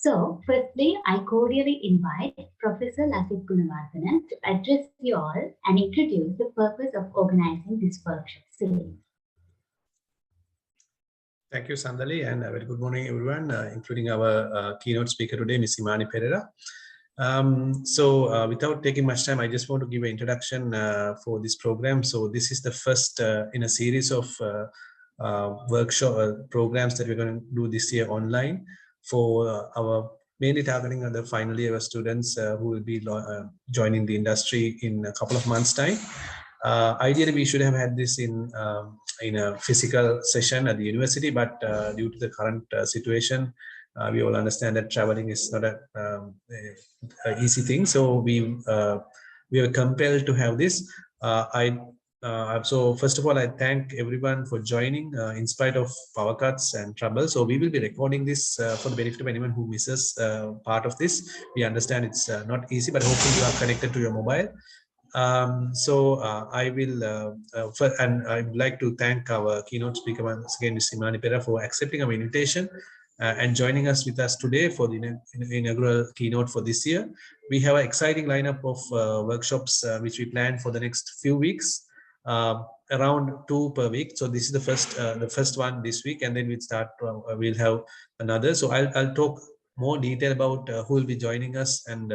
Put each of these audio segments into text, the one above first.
So, firstly, I cordially invite Professor Lasit Gunawardena to address you all and introduce the purpose of organizing this workshop series. Thank you, Sandali, and a very good morning, everyone, including our keynote speaker today, Ms. Imani Pereira. Without taking much time, I just want to give an introduction for this program. So this is the first in a series of workshop programs that we're going to do this year online for our mainly targeting the final year students who will be joining the industry in a couple of months' time. Ideally, we should have had this in a physical session at the university, but due to the current situation, we all understand that traveling is not a easy thing. So we were compelled to have this. So first of all, I thank everyone for joining in spite of power cuts and trouble. So we will be recording this for the benefit of anyone who misses part of this. We understand it's not easy, but hopefully you are connected to your mobile. I would like to thank our keynote speaker once again, Ms. Imani Pereira, for accepting our invitation and joining us today for the inaugural keynote for this year. We have an exciting lineup of workshops which we plan for the next few weeks, around 2 per week. So this is the first one this week, and then we'll have another. So I'll talk more detail about who will be joining us and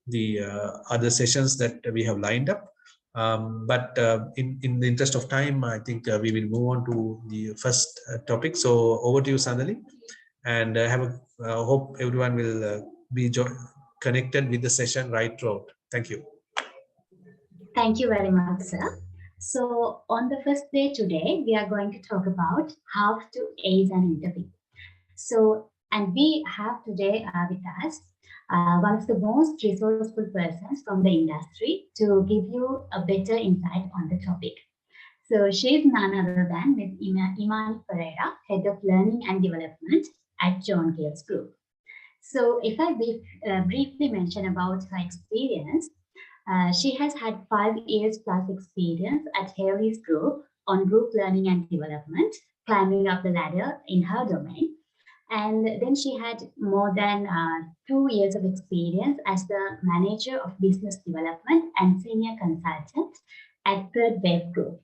the other sessions that we have lined up. In the interest of time, I think we will move on to the first topic. So over to you, Sandali, and hope everyone will be connected with the session right throughout. Thank you. Thank you very much, sir. So on the first day today, we are going to talk about how to ace an interview. And we have today with us one of the most resourceful persons from the industry to give you a better insight on the topic. So she is none other than Ms. Imani Pereira, Head of Learning and Development at John Keells Group. So if I briefly mention about her experience, she has had 5 years plus experience at Haley's Group on group learning and development, climbing up the ladder in her domain. And then she had more than 2 years of experience as the Manager of Business Development and Senior Consultant at Third Wave Group.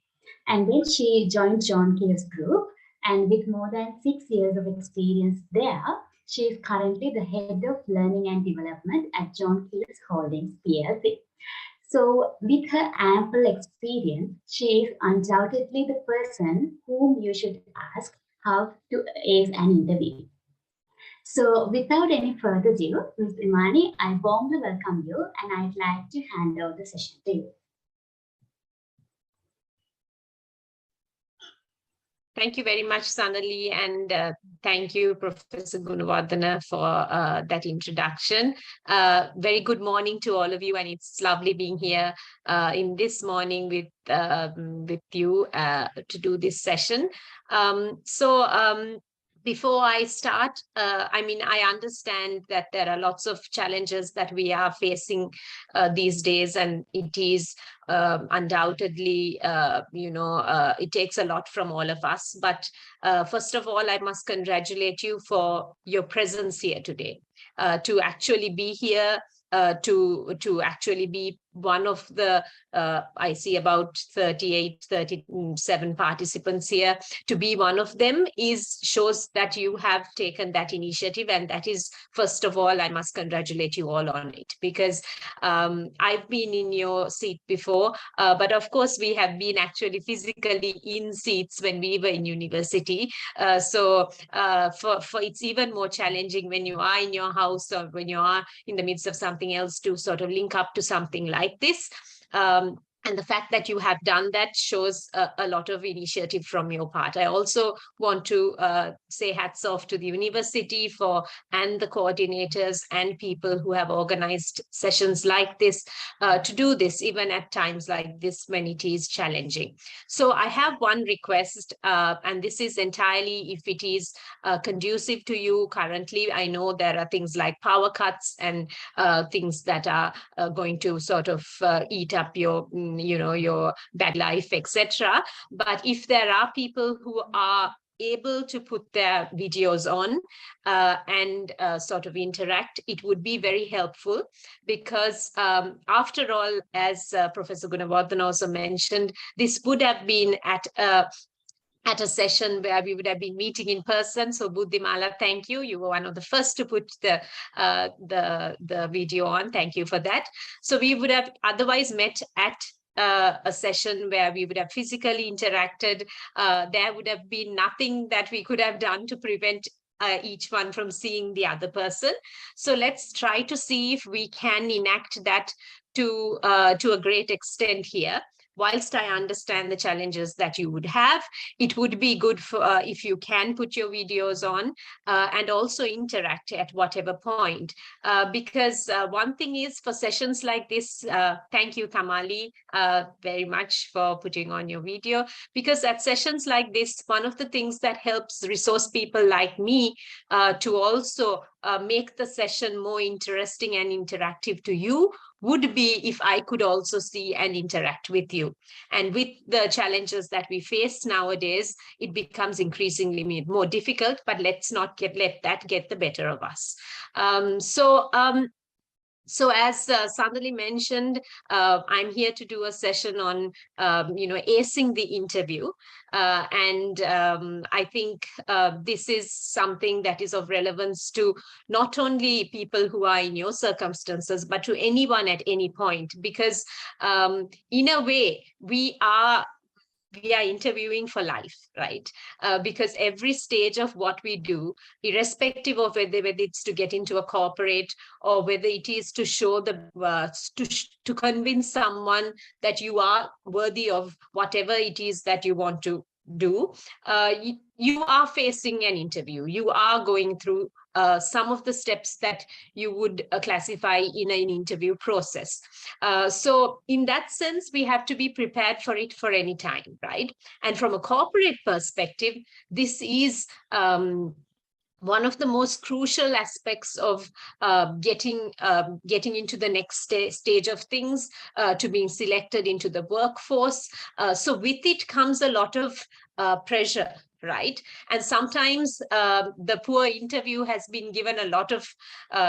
And then she joined John Keells Group, and with more than 6 years of experience there, she is currently the Head of Learning and Development at John Keells Holdings PLC. So with her ample experience, she is undoubtedly the person whom you should ask how to ace an interview. So without any further ado, Ms. Imani, I warmly welcome you, and I'd like to hand over the session to you. Thank you very much, Sanali, and thank you, Professor Gunawardena, for that introduction. Very good morning to all of you, and it's lovely being here in this morning with you to do this session. Before I start, I understand that there are lots of challenges that we are facing these days, and it is undoubtedly, it takes a lot from all of us. But first of all, I must congratulate you for your presence here today, to actually be here, to actually be one of the, I see about 37 participants here. To be one of them shows that you have taken that initiative, and that is, first of all, I must congratulate you all on it, because I've been in your seat before, but of course we have been actually physically in seats when we were in university. For it's even more challenging when you are in your house or when you are in the midst of something else to sort of link up to something like this. And the fact that you have done that shows a lot of initiative from your part. I also want to say hats off to the university and the coordinators and people who have organized sessions like this to do this, even at times like this when it is challenging. So I have one request, and this is entirely if it is conducive to you currently. I know there are things like power cuts and things that are going to sort of eat up your your bad life, etc. But if there are people who are able to put their videos on and sort of interact, it would be very helpful, because after all, as Professor Gunawardhan also mentioned, this would have been at a session where we would have been meeting in person. So Buddhimala, thank you. You were one of the first to put the video on. Thank you for that. So we would have otherwise met at a session where we would have physically interacted. There would have been nothing that we could have done to prevent each one from seeing the other person. So let's try to see if we can enact that to a great extent here. Whilst I understand the challenges that you would have, it would be good for if you can put your videos on and also interact at whatever point. Because one thing is, for sessions like this, thank you, Kamali, very much for putting on your video. Because at sessions like this, one of the things that helps resource people like me to also make the session more interesting and interactive to you would be if I could also see and interact with you. And with the challenges that we face nowadays, it becomes increasingly more difficult, but let's not let that get the better of us. So as Sandali mentioned, I'm here to do a session on, acing the interview. And I think this is something that is of relevance to not only people who are in your circumstances, but to anyone at any point, because in a way, we are interviewing for life, right? Because every stage of what we do, irrespective of whether it's to get into a corporate or whether it is to show to convince someone that you are worthy of whatever it is that you want to do, you are facing an interview. You are going through some of the steps that you would classify in an interview process. So in that sense, we have to be prepared for it for any time, right? And from a corporate perspective, this is one of the most crucial aspects of getting into the next stage of things, to being selected into the workforce. So with it comes a lot of pressure, right? And sometimes the poor interview has been given a lot of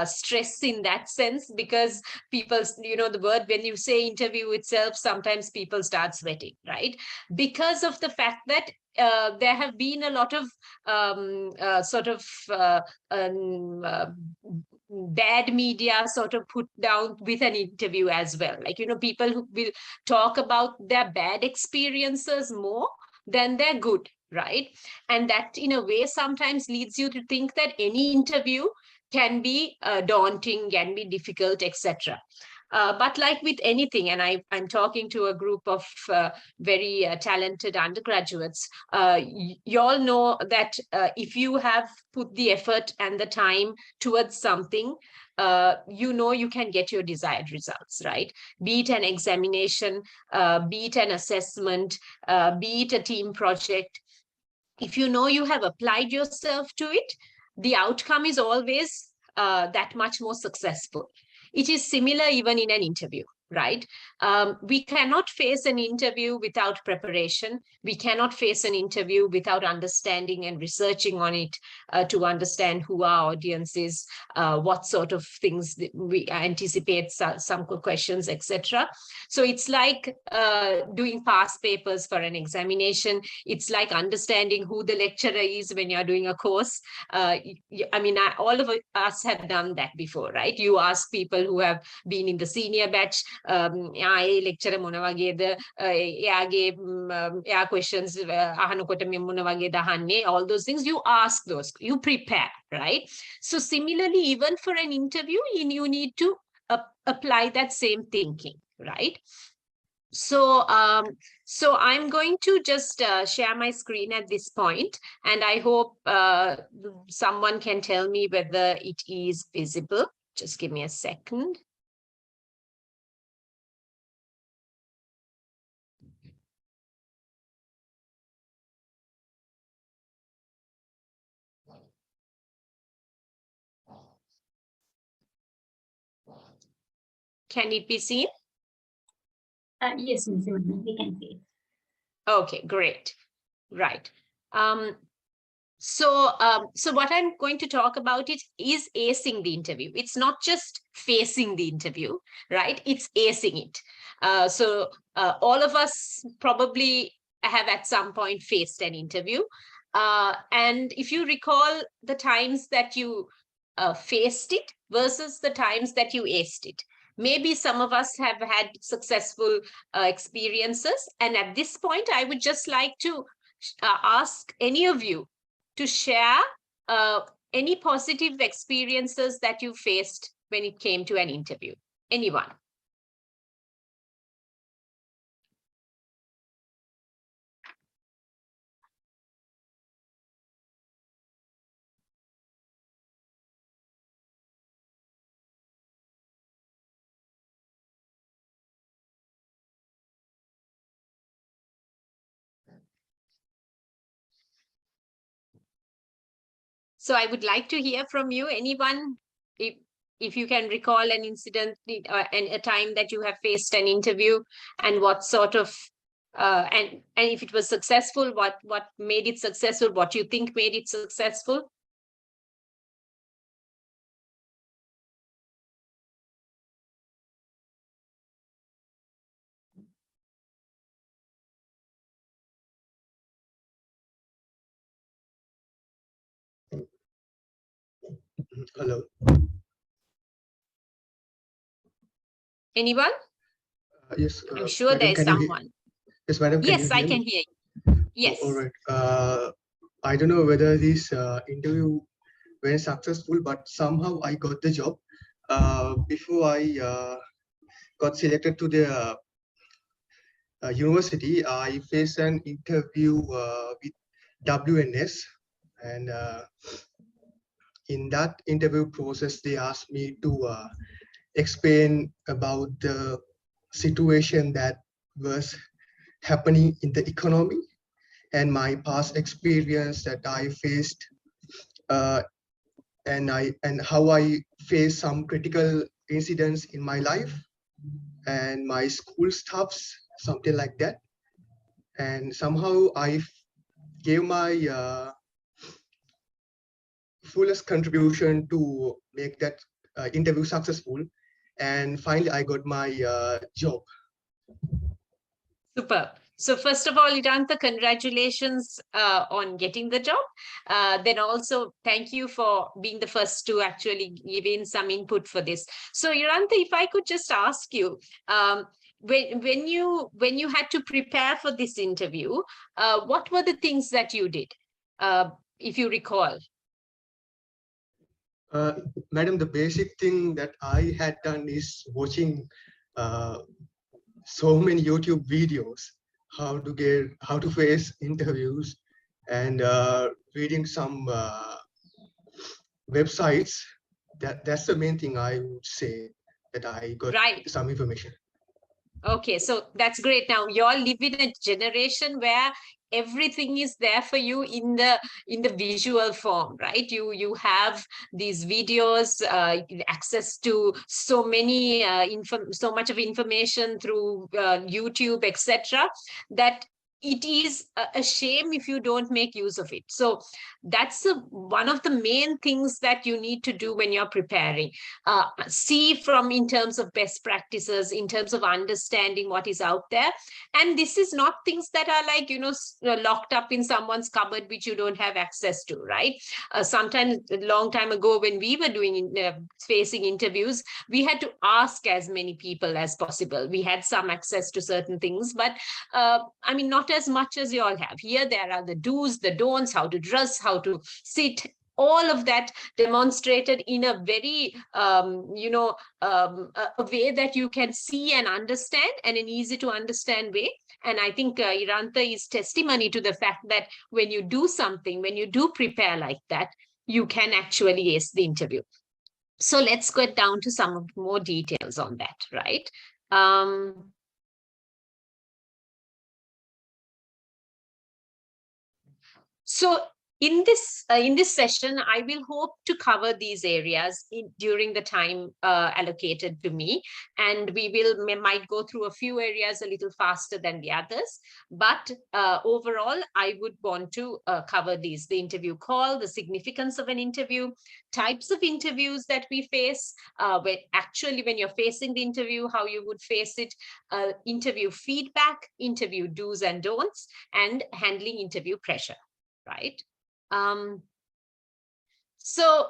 stress in that sense, because people, the word, when you say interview itself, sometimes people start sweating, right? Because of the fact that there have been a lot of bad media sort of put down with an interview as well. Like, people who will talk about their bad experiences more than their good, right? And that in a way sometimes leads you to think that any interview can be daunting, can be difficult, etc. But like with anything, and I'm talking to a group of very talented undergraduates, you all know that if you have put the effort and the time towards something, you can get your desired results, right? Be it an examination, be it an assessment, be it a team project. If you know you have applied yourself to it, the outcome is always that much more successful. It is similar even in an interview, right? We cannot face an interview without preparation. We cannot face an interview without understanding and researching on it to understand who our audience is, what sort of things we anticipate, some questions, etc. So it's like doing past papers for an examination. It's like understanding who the lecturer is when you're doing a course. All of us have done that before, right? You ask people who have been in the senior batch, lecturer මොන වගේද, එයා questions අහනකොට මෙ මොන වගේද අහන්නේ, all those things, you ask those, you prepare, right? So similarly, even for an interview, you need to apply that same thinking, right? So I'm going to just share my screen at this point, and I hope someone can tell me whether it is visible. Just give me a second. Can it be seen? Yes, Ms. Simon, we can see it. Okay, great. Right. So what I'm going to talk about it is acing the interview. It's not just facing the interview, right? It's acing it. All of us probably have at some point faced an interview. And if you recall the times that you faced it versus the times that you aced it, maybe some of us have had successful experiences. And at this point, I would just like to ask any of you to share uh, any positive experiences that you faced when it came to an interview. Anyone? So I would like to hear from you. Anyone, if you can recall an incident and a time that you have faced an interview, and what sort of and if it was successful, what made it successful, what you think made it successful. Hello. Anyone? Yes, I'm sure there madam, is can you hear? someone. Yes, madam, can you Yes, I hear can me? hear you. Oh, Yes. all right. I don't know whether this interview went successful, but somehow I got the job. Before I got selected to the university, I faced an interview with WNS, and in that interview process, they asked me to explain about the situation that was happening in the economy and my past experience that I faced, uh, and how I faced some critical incidents in my life and my school stuffs, something like that. And somehow I gave my fullest contribution to make that interview successful. And finally, I got my job. Super. So first of all, Idanta, congratulations on getting the job. Then also thank you for being the first to actually give in some input for this. So Idanta, if I could just ask you, when you had to prepare for this interview, what were the things that you did, if you recall? Madam, the basic thing that I had done is watching uh, so many YouTube videos, how to face interviews, and reading some websites. That's the main thing I would say that I got Right. some information. Okay, so that's great. Now you all live in a generation where everything is there for you in the visual form, right? You have these videos, access to so many so much of information through YouTube, etc. That it is a shame if you don't make use of it. So that's one of the main things that you need to do when you're preparing. See from in terms of best practices, in terms of understanding what is out there. And this is not things that are like, locked up in someone's cupboard, which you don't have access to, right? Sometimes a long time ago when we were doing facing interviews, we had to ask as many people as possible. We had some access to certain things, but I mean, not as much as you all have. Here, there are the do's, the don'ts, how to dress, how to sit, all of that demonstrated in a very a way that you can see and understand, and an easy to understand way. And I think Iranta is testimony to the fact that when you do something, when you do prepare like that, you can actually ace the interview. So let's get down to some more details on that, right? So in this session, I will hope to cover these areas during the time allocated to me, and we might go through a few areas a little faster than the others. But overall, I would want to cover these: the interview call, the significance of an interview, types of interviews that we face, when you're facing the interview, how you would face it, interview feedback, interview do's and don'ts, and handling interview pressure, right? So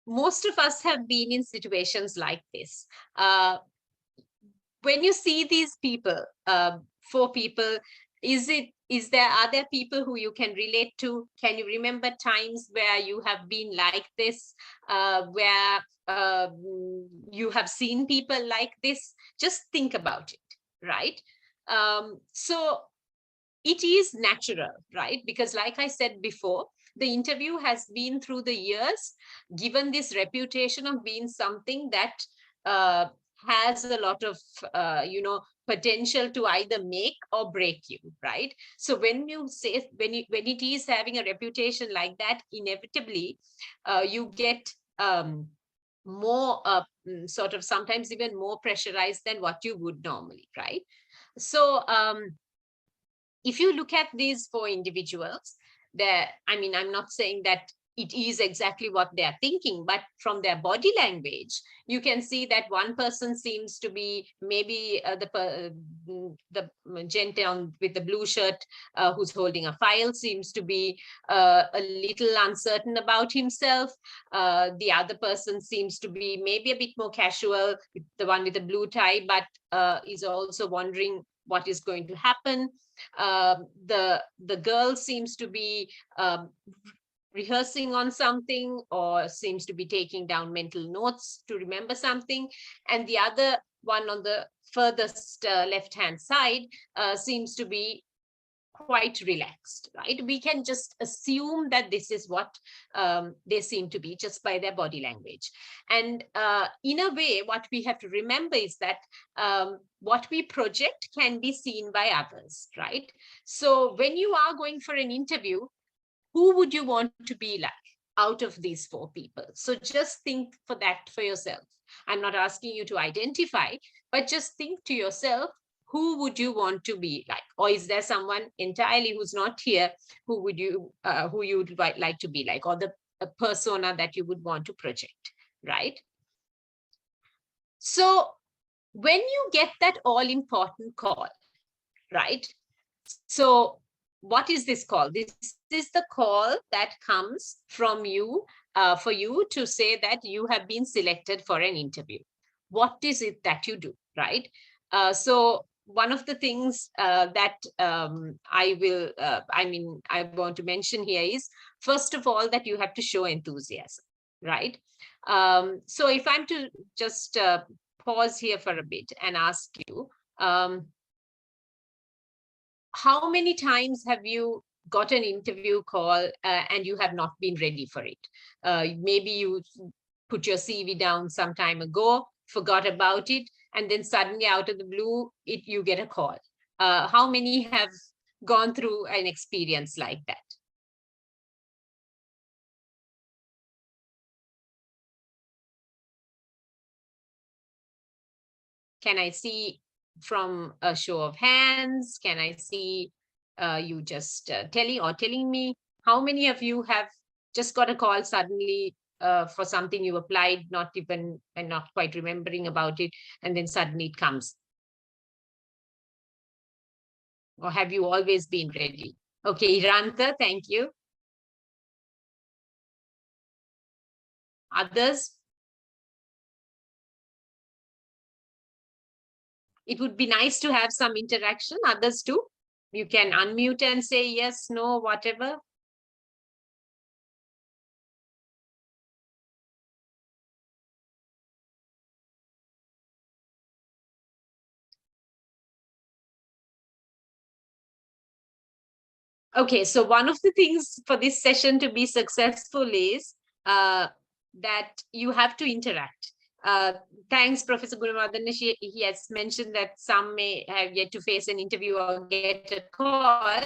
most of us have been in situations like this. When you see these people, 4 people, are there people who you can relate to? Can you remember times where you have been like this, where you have seen people like this? Just think about it, right? So it is natural, right? Because like I said before, the interview has been through the years given this reputation of being something that has a lot of potential to either make or break you, right? So when it is having a reputation like that, inevitably you get more sort of sometimes even more pressurized than what you would normally, right? So if you look at these 4 individuals, I'm not saying that it is exactly what they're thinking, but from their body language, you can see that one person seems to be maybe the gent with the blue shirt who's holding a file seems to be a little uncertain about himself. The other person seems to be maybe a bit more casual, the one with the blue tie, but is also wondering what is going to happen. The girl seems to be rehearsing on something, or seems to be taking down mental notes to remember something, and the other one on the furthest left hand side seems to be quite relaxed, right? We can just assume that this is what they seem to be just by their body language. And in a way, what we have to remember is that what we project can be seen by others, right? So when you are going for an interview, who would you want to be like out of these 4 people? So just think for yourself. I'm not asking you to identify, but just think to yourself, who would you want to be like? Or is there someone entirely who's not here who you would like to be like, or a persona that you would want to project, right? So when you get that all important call, right? So what is this call? This is the call that comes from you for you to say that you have been selected for an interview. What is it that you do, right? So one of the things that I want to mention here is, first of all, that you have to show enthusiasm, right? So if I'm to just pause here for a bit and ask you, how many times have you got an interview call and you have not been ready for it? Maybe you put your CV down some time ago, forgot about it, and then suddenly out of the blue, you get a call. How many have gone through an experience like that? Can I see from a show of hands? Can I see you just telling me? How many of you have just got a call suddenly for something you applied, not quite remembering about it, and then suddenly it comes? Or have you always been ready? Okay, Iranta, thank you. Others? It would be nice to have some interaction. Others too? You can unmute and say yes, no, whatever. Okay, so one of the things for this session to be successful is that you have to interact. Thanks, Professor Gunawardhan. He has mentioned that some may have yet to face an interview or get a call,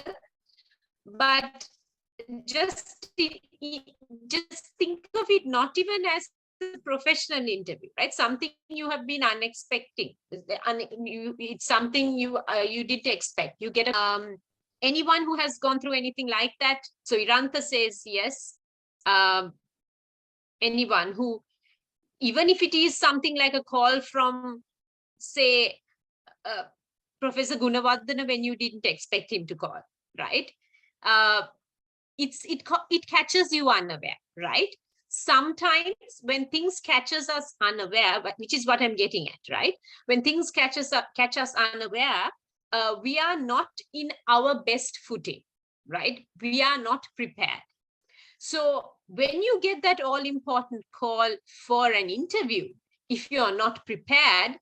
but just think of it not even as a professional interview, right? Something you have been unexpecting. It's something you didn't expect. You get anyone who has gone through anything like that. So Iranta says yes. Anyone who, even if it is something like a call from, say, Professor Gunawardena, when you didn't expect him to call, right? It catches you unaware, right? Sometimes when things catches us unaware, which is what I'm getting at, right? When things catch us unaware, we are not in our best footing, right? We are not prepared. So when you get that all important call for an interview, if you're not prepared,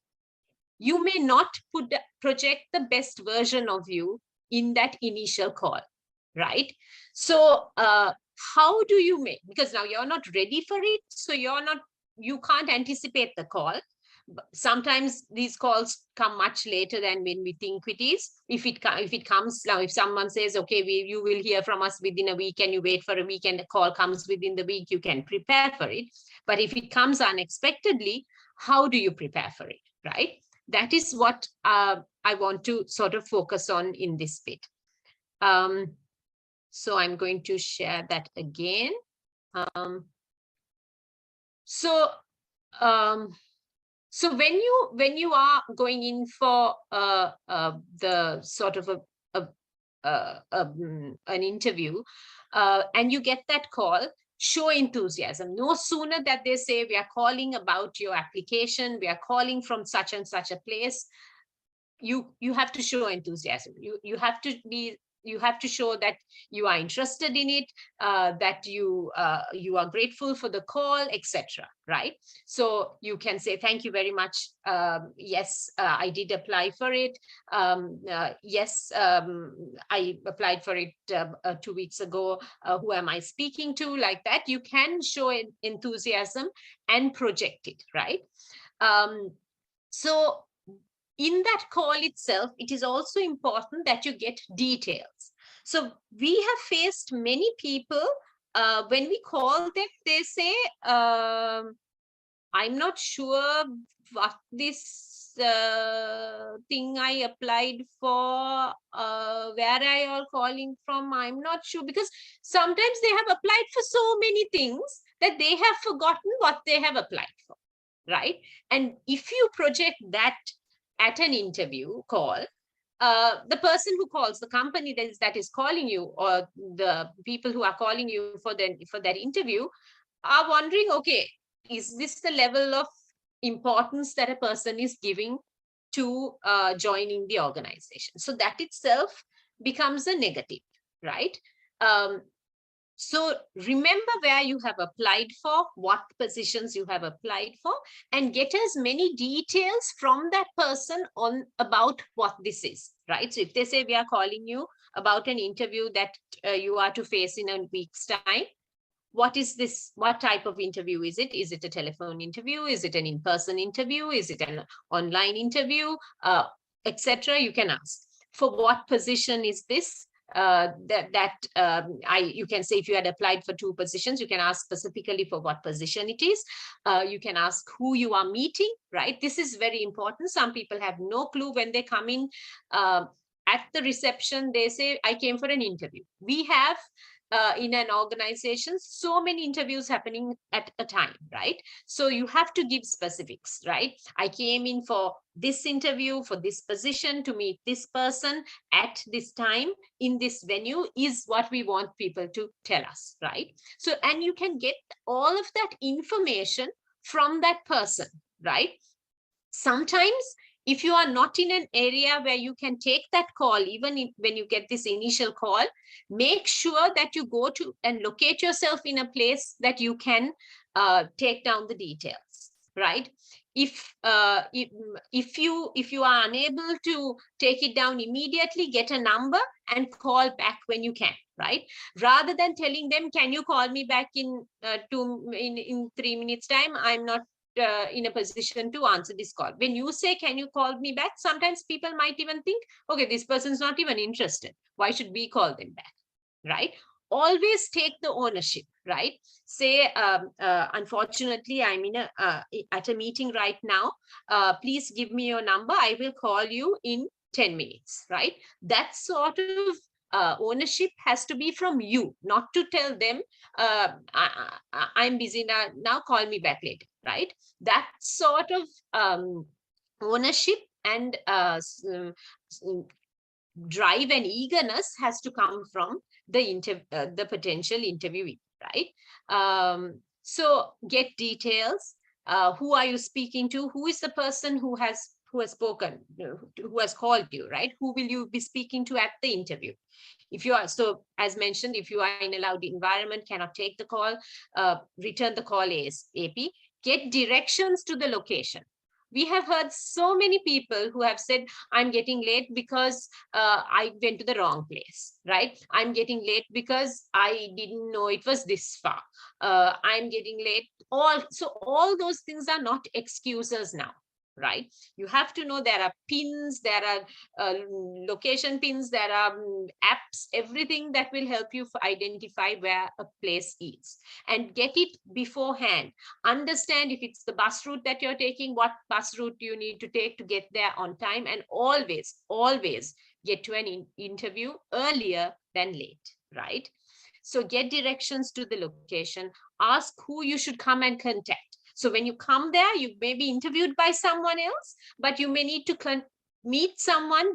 you may not project the best version of you in that initial call, right? So how do you make, because now you're not ready for it, so you can't anticipate the call. Sometimes these calls come much later than when we think it is. If it comes now, if someone says, okay, you will hear from us within a week, and you wait for a week and the call comes within the week, you can prepare for it. But if it comes unexpectedly, how do you prepare for it, right? That is what I want to sort of focus on in this bit. So I'm going to share that again. So when you are going in for the sort of an interview, and you get that call, show enthusiasm. No sooner that they say, we are calling about your application, we are calling from such and such a place, you have to show enthusiasm. You have to show that you are interested in it, that you are grateful for the call, etc. Right? So you can say, thank you very much. Yes, I did apply for it. Yes, I applied for it 2 weeks ago. Who am I speaking to? Like that, you can show enthusiasm and project it, right? So in that call itself, it is also important that you get details. So we have faced many people, when we call them, they say, I'm not sure what this thing I applied for, where are you all calling from? I'm not sure, because sometimes they have applied for so many things that they have forgotten what they have applied for, right? And if you project that at an interview call, the person who calls, the company that is calling you, or the people who are calling you for that interview, are wondering, okay, is this the level of importance that a person is giving to joining the organization? So that itself becomes a negative, right? So remember where you have applied for, what positions you have applied for, and get as many details from that person on about what this is, right? So if they say, we are calling you about an interview that you are to face in a week's time, what is this? What type of interview is it? Is it a telephone interview? Is it an in-person interview? Is it an online interview? Etc. You can ask. For what position is this? You can say, if you had applied for 2 positions, you can ask specifically for what position it is. You can ask who you are meeting, right? This is very important. Some people have no clue when they come in. At the reception, they say, I came for an interview. We have in an organization so many interviews happening at a time, right? So you have to give specifics, right? I came in for this interview, for this position, to meet this person at this time in this venue, is what we want people to tell us, right? So, and you can get all of that information from that person, right? Sometimes if you are not in an area where you can take that call, even when you get this initial call, make sure that you go to and locate yourself in a place that you can take down the details, right? If you are unable to take it down immediately, get a number and call back when you can, right? Rather than telling them, can you call me back in 3 minutes time? I'm not in a position to answer this call. When you say, can you call me back? Sometimes people might even think, okay, this person's not even interested. Why should we call them back, right? always take the ownership, right? Say, unfortunately, I'm in at a meeting right now. Please give me your number. I will call you in 10 minutes, right? That sort of ownership has to be from you, not to tell them, I'm busy now, call me back later, right? That sort of ownership and drive and eagerness has to come from the potential interviewee, right? So get details. Who are you speaking to? Who is the person who has spoken, who has called you, right? Who will you be speaking to at the interview? If you are, so as mentioned, if you are in a loud environment, cannot take the call, return the call ASAP. Get directions to the location. We have heard so many people who have said, I'm getting late because I went to the wrong place, right? I'm getting late because I didn't know it was this far. I'm getting late. All those things are not excuses now, right? You have to know there are pins, there are location pins, there are apps, everything that will help you identify where a place is, and get it beforehand. Understand if it's the bus route that you're taking, what bus route you need to take to get there on time, and always get to an interview earlier than late, right? So get directions to the location, ask who you should come and contact. So when you come there, you may be interviewed by someone else, but you may need to meet someone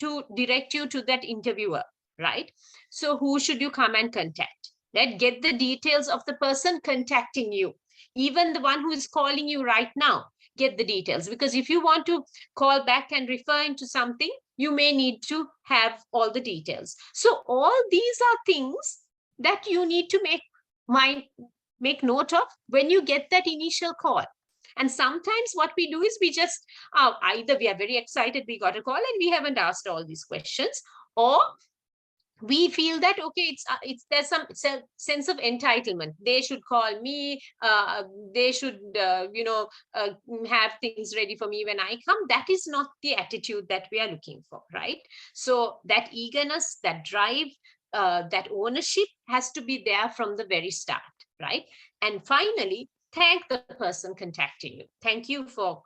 to direct you to that interviewer, right? So who should you come and contact? Get the details of the person contacting you. Even the one who is calling you right now, get the details, because if you want to call back and refer into something, you may need to have all the details. So all these are things that you need to make note of when you get that initial call. And sometimes what we do is we just, either we are very excited, we got a call and we haven't asked all these questions, or we feel that, okay, there's some sense of entitlement. They should call me, they should, have things ready for me when I come. That is not the attitude that we are looking for, right? So that eagerness, that drive, that ownership has to be there from the very start, right? And finally, thank the person contacting you. Thank you for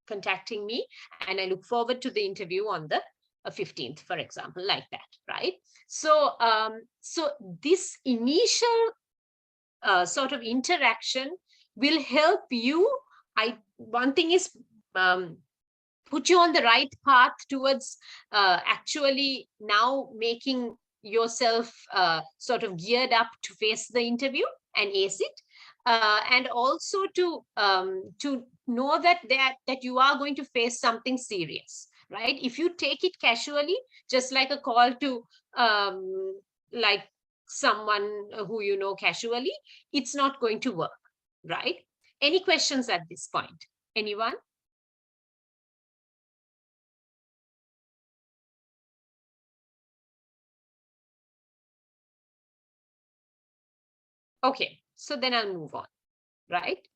contacting me, and I look forward to the interview on the 15th, for example, like that, right? So, so this initial sort of interaction will help you. One thing is put you on the right path towards actually now making yourself sort of geared up to face the interview and ace it. And also to know that you are going to face something serious, right? If you take it casually, just like a call to like someone who you know casually, it's not going to work, right? Any questions at this point? Anyone? Okay, so then I'll move on, right?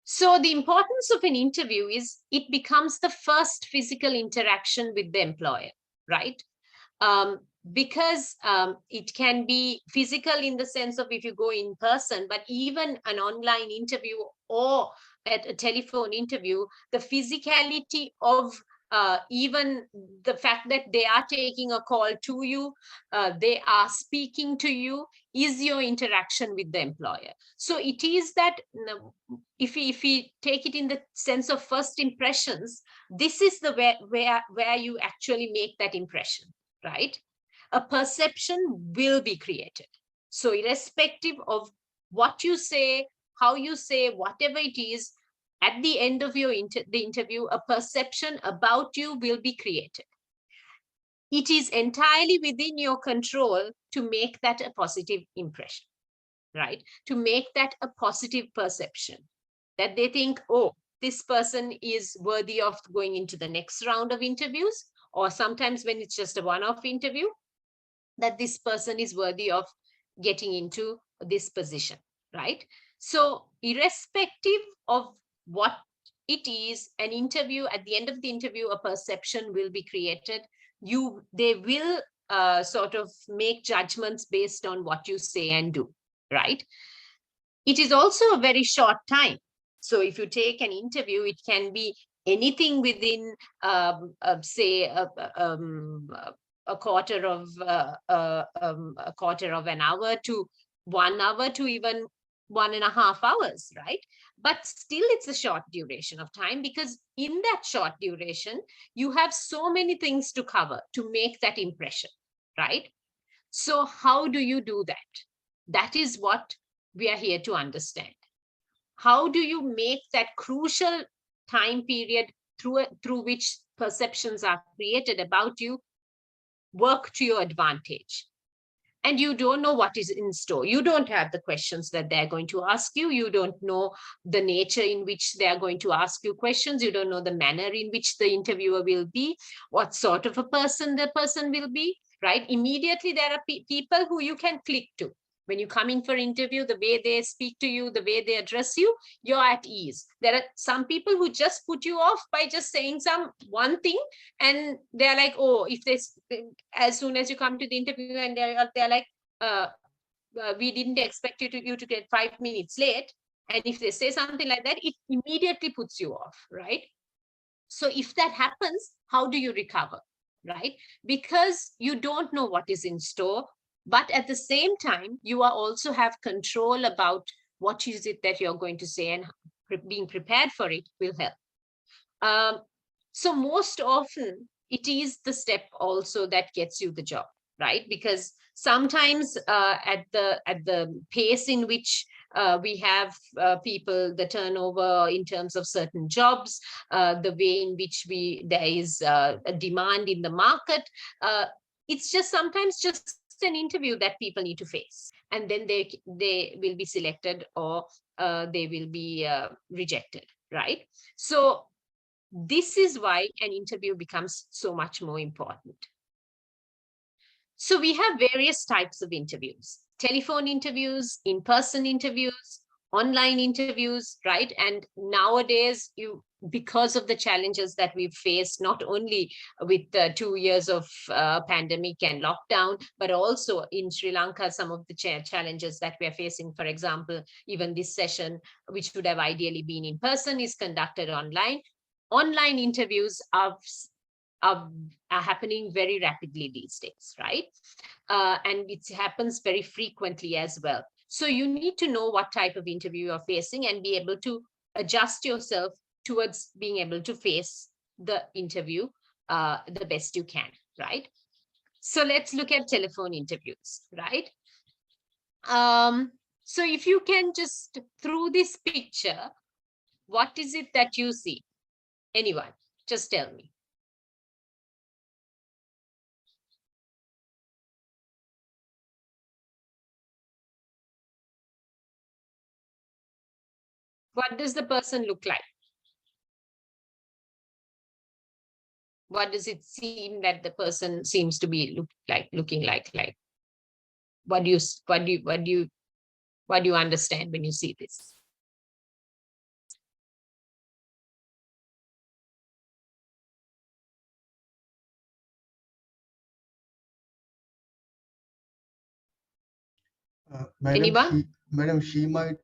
So the importance of an interview is it becomes the first physical interaction with the employer, right? Because it can be physical in the sense of if you go in person, but even an online interview or at a telephone interview, the physicality of even the fact that they are taking a call to you, they are speaking to you, is your interaction with the employer. So it is that if we take it in the sense of first impressions, this is the where you actually make that impression, right? A perception will be created. So irrespective of what you say, how you say, whatever it is, at the end of your the interview, a perception about you will be created. It is entirely within your control to make that a positive impression, right? To make that a positive perception, that they think, oh, this person is worthy of going into the next round of interviews, or sometimes when it's just a one-off interview, that this person is worthy of getting into this position, right? So irrespective of what it is, an interview, at the end of the interview, a perception will be created. They will sort of make judgments based on what you say and do, right? It is also a very short time. So if you take an interview, it can be anything within, say, a quarter of an hour to 1 hour to even 1.5 hours, right? But still, it's a short duration of time, because in that short duration, you have so many things to cover to make that impression, right? So how do you do that? That is what we are here to understand. How do you make that crucial time period through which perceptions are created about you work to your advantage? And you don't know what is in store. You don't have the questions that they're going to ask you. You don't know the nature in which they're going to ask you questions. You don't know the manner in which the interviewer will be, what sort of a person the person will be, right? Immediately, there are people who you can click to. When you come in for interview, the way they speak to you, the way they address you, you're at ease. There are some people who just put you off by just saying one thing, and they're like, oh, if they, as soon as you come to the interview, and they're like, we didn't expect you to get 5 minutes late. And if they say something like that, it immediately puts you off, right? So if that happens, how do you recover, right? Because you don't know what is in store, but at the same time, you are also have control about what is it that you're going to say, and being prepared for it will help. So most often, it is the step also that gets you the job, right? Because sometimes at the pace in which we have people, the turnover in terms of certain jobs, the way in which there is a demand in the market, it's just sometimes just an interview that people need to face, and then they will be selected, or they will be rejected, right? So this is why an interview becomes so much more important. So we have various types of interviews: telephone interviews, in-person interviews, online interviews, right? And nowadays, because of the challenges that we've faced, not only with 2 years of pandemic and lockdown, but also in Sri Lanka, some of the challenges that we are facing, for example, even this session, which would have ideally been in person, is conducted online. Online interviews are happening very rapidly these days, right? And it happens very frequently as well. So you need to know what type of interview you're facing and be able to adjust yourself towards being able to face the interview the best you can, right? So let's look at telephone interviews, right? So if you can just, through this picture, what is it that you see? Anyone, just tell me. What does the person look like? What does it seem that the person seems to be looking like? What do you understand when you see this? Anyone? She might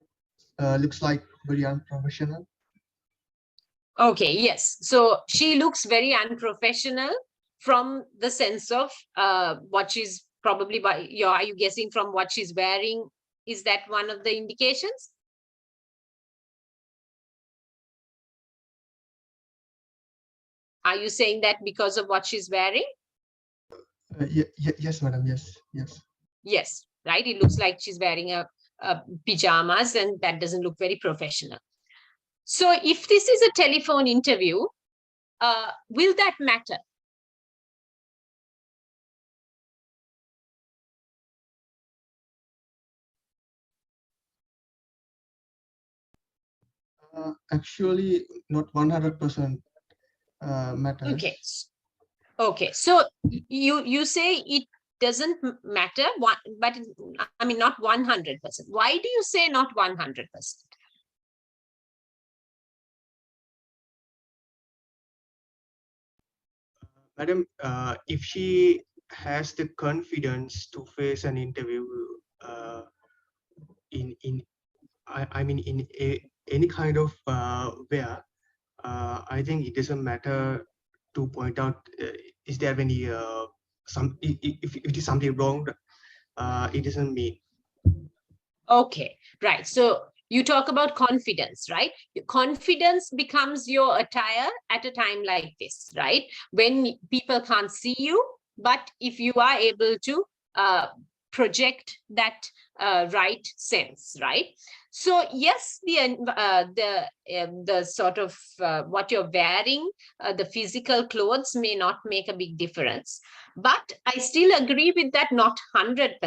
looks like very unprofessional. Okay, yes. So she looks very unprofessional from the sense of what she's probably, are you guessing from what she's wearing? Is that one of the indications? Are you saying that because of what she's wearing? Yes, madam. Yes. Yes, right. It looks like she's wearing a pajamas, and that doesn't look very professional. So if this is a telephone interview, will that matter? Actually, not 100% matters. Okay. Okay. So you say it doesn't matter, but I mean, not 100%. Why do you say not 100%? Madam, if she has the confidence to face an interview I mean any kind of where I think it doesn't matter to point out is there any if it is something wrong, it doesn't mean. Okay, right. So you talk about confidence, right? Your confidence becomes your attire at a time like this, right? When people can't see you, but if you are able to project that right sense, right? So yes, the sort of what you're wearing, the physical clothes may not make a big difference, but I still agree with that, not 100%,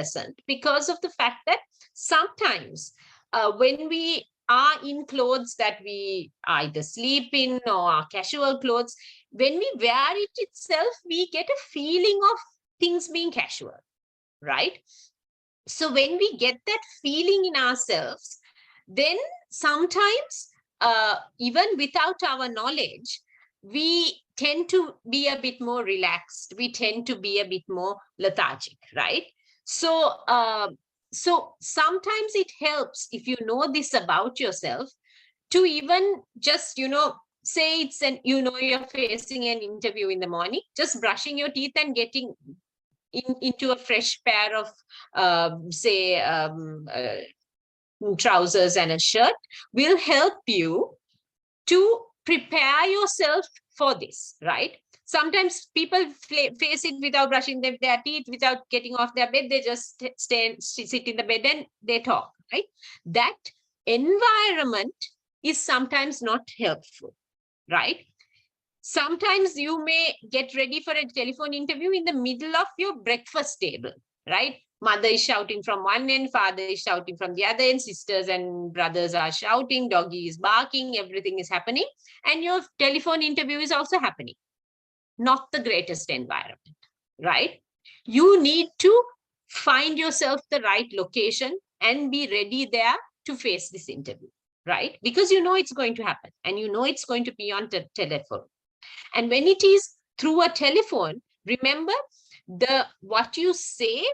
because of the fact that sometimes when we are in clothes that we either sleep in or are casual clothes, when we wear it itself, we get a feeling of things being casual, right? So when we get that feeling in ourselves, then sometimes even without our knowledge, we tend to be a bit more relaxed. We tend to be a bit more lethargic, right? So so sometimes it helps, if you know this about yourself, to even just, say it's an, you're facing an interview in the morning, just brushing your teeth and getting into a fresh pair of say trousers and a shirt will help you to prepare yourself for this, right? Sometimes people face it without brushing their teeth, without getting off their bed. They just sit in the bed and they talk, right? That environment is sometimes not helpful, right? Sometimes you may get ready for a telephone interview in the middle of your breakfast table, right? Mother is shouting from one end, father is shouting from the other end, sisters and brothers are shouting, doggy is barking, everything is happening, and your telephone interview is also happening. Not the greatest environment, right? You need to find yourself the right location and be ready there to face this interview, right? Because you know it's going to happen and you know it's going to be on the telephone. And when it is through a telephone, remember, what you say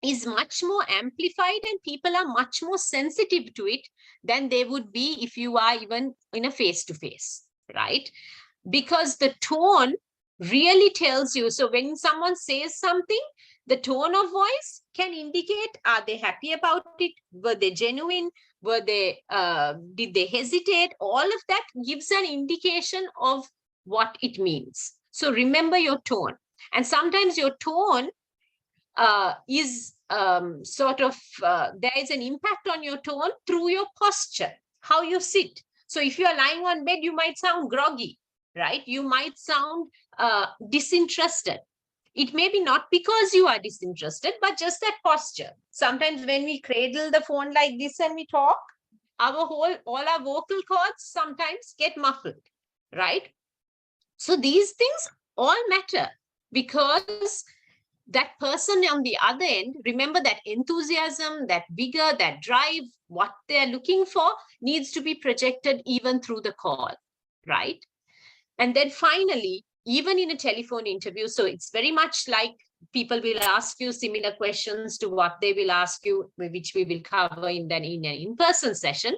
is much more amplified and people are much more sensitive to it than they would be if you are even in a face-to-face, right? Because the tone really tells you. So when someone says something, the tone of voice can indicate, are they happy about it? Were they genuine? Were they, did they hesitate? All of that gives an indication of what it means. So remember your tone. And sometimes your tone is sort of, there is an impact on your tone through your posture, how you sit. So if you are lying on bed, you might sound groggy, right? You might sound disinterested. It may be not because you are disinterested, but just that posture. Sometimes when we cradle the phone like this and we talk, all our vocal cords sometimes get muffled, right? So these things all matter, because that person on the other end, remember that enthusiasm, that vigor, that drive, what they're looking for needs to be projected even through the call, right? And then finally, even in a telephone interview, so it's very much like people will ask you similar questions to what they will ask you, which we will cover in an in-person session.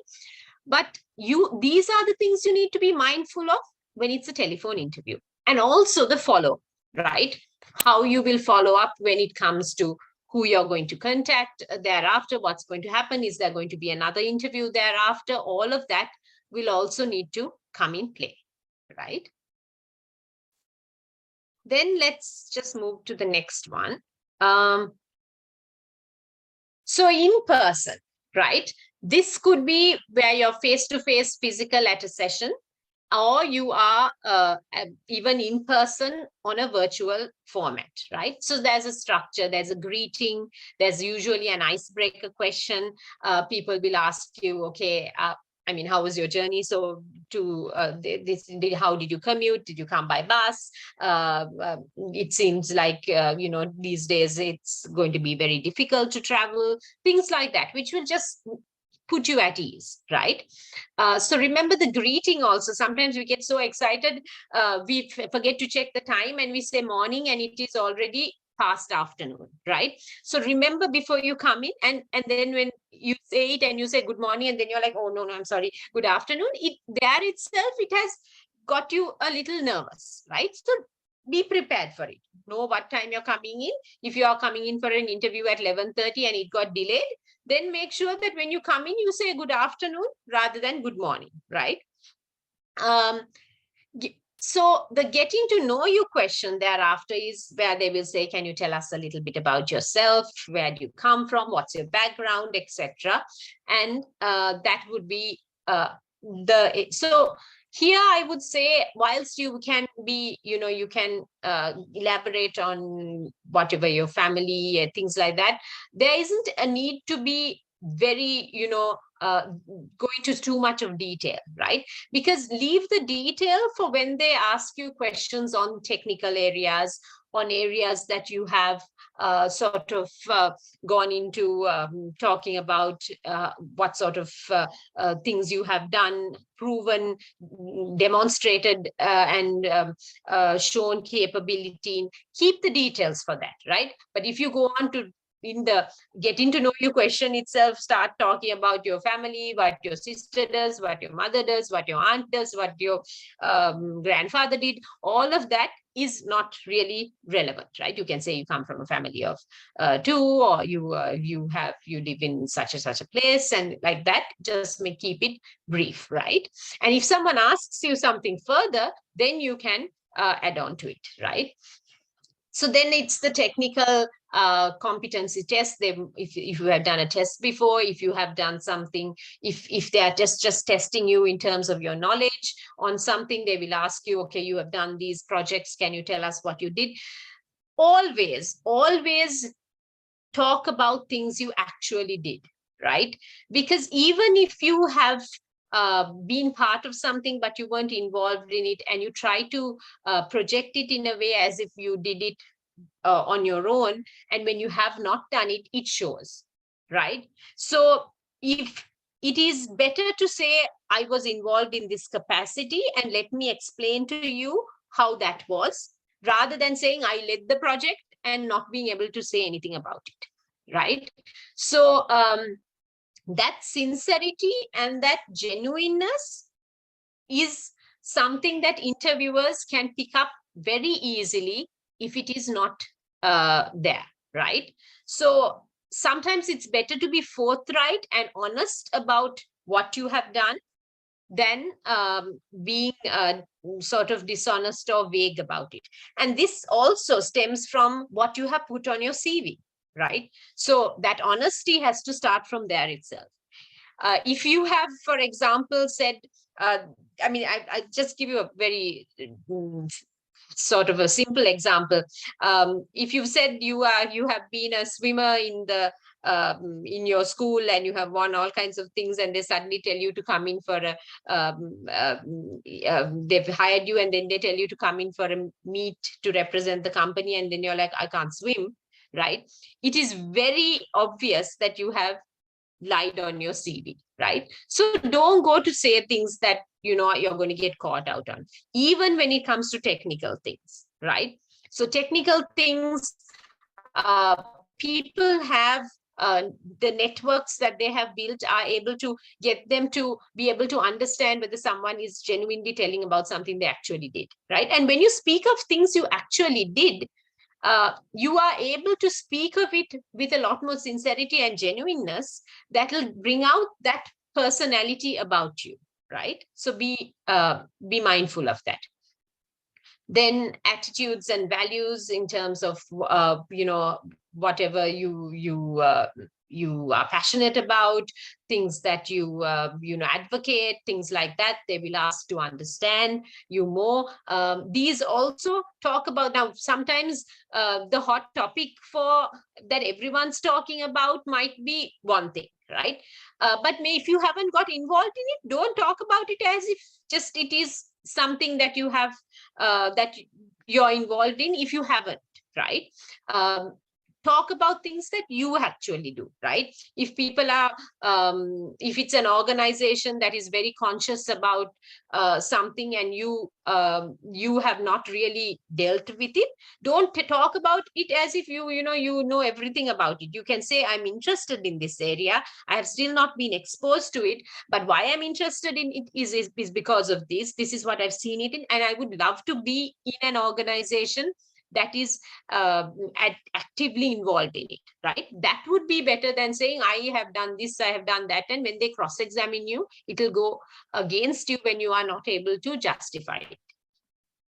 But these are the things you need to be mindful of when it's a telephone interview. And also the follow, right? How you will follow up when it comes to who you're going to contact thereafter, what's going to happen, is there going to be another interview thereafter? All of that will also need to come in play, right? Then let's just move to the next one. So in person, right? This could be where you're face-to-face physical at a session, or you are even in person on a virtual format, right? So there's a structure, there's a greeting, there's usually an icebreaker question. People will ask you, okay, I mean, how was your journey? So how did you commute? Did you come by bus? It seems like, these days it's going to be very difficult to travel, things like that, which will just put you at ease, right? So remember the greeting also. Sometimes we get so excited, we forget to check the time and we say morning and it is already past afternoon, right? So remember before you come in, and then when you say it and you say good morning, and then you're like, oh no, I'm sorry, good afternoon, it there itself, it has got you a little nervous, right? So be prepared for it. Know what time you're coming in. If you are coming in for an interview at 11:30 and it got delayed, then make sure that when you come in, you say good afternoon rather than good morning, right? So the getting to know you question thereafter is where they will say, can you tell us a little bit about yourself? Where do you come from? What's your background, etc.? And that would be so here I would say, whilst you can be, you can elaborate on whatever your family, things like that, there isn't a need to be very, go into too much of detail, right? Because leave the detail for when they ask you questions on technical areas, on areas that you have sort of gone into talking about what sort of things you have done, proven, demonstrated, and shown capability. Keep the details for that, right? But if you go on to in the getting to know you question itself, start talking about your family, what your sister does, what your mother does, what your aunt does, what your grandfather did, all of that is not really relevant, right? You can say you come from a family of two, or you live in such and such a place, and like that, just keep it brief, right? And if someone asks you something further, then you can add on to it, right? So then it's the technical competency test. If you have done a test before, if you have done something, if they are just testing you in terms of your knowledge on something, they will ask you, okay, you have done these projects, can you tell us what you did? Always talk about things you actually did, right? Because even if you have been part of something, but you weren't involved in it, and you try to project it in a way as if you did it on your own, and when you have not done it, it shows, right? So if it is better to say, I was involved in this capacity, and let me explain to you how that was, rather than saying I led the project and not being able to say anything about it, right? So that sincerity and that genuineness is something that interviewers can pick up very easily if it is not there, right? So sometimes it's better to be forthright and honest about what you have done than being sort of dishonest or vague about it. And this also stems from what you have put on your CV, right? So that honesty has to start from there itself. If you have, for example, said, I just give you a very sort of a simple example. If you've said you have been a swimmer in your school, and you have won all kinds of things, and they suddenly tell you to come in for they've hired you, and then they tell you to come in for a meet to represent the company, and then you're like, I can't swim, right? It is very obvious that you have lied on your CV, right? So don't go to say things that you're going to get caught out on, even when it comes to technical things, right? So technical things, people have the networks that they have built are able to get them to be able to understand whether someone is genuinely telling about something they actually did, right? And when you speak of things you actually did, you are able to speak of it with a lot more sincerity and genuineness that will bring out that personality about you, right? So be mindful of that. Then attitudes and values in terms of whatever you are passionate about, things that you advocate, things like that, they will ask to understand you more. These also talk about, now sometimes the hot topic for that everyone's talking about might be one thing, right? But if you haven't got involved in it, don't talk about it as if just it is something that you have that you're involved in if you haven't, right? talk about things that you actually do, right? If people are, if it's an organization that is very conscious about something and you have not really dealt with it, don't talk about it as if you know everything about it. You can say, I'm interested in this area. I have still not been exposed to it, but why I'm interested in it is because of this. This is what I've seen it in, and I would love to be in an organization that is actively involved in it, right? That would be better than saying, I have done this, I have done that. And when they cross-examine you, it will go against you when you are not able to justify it.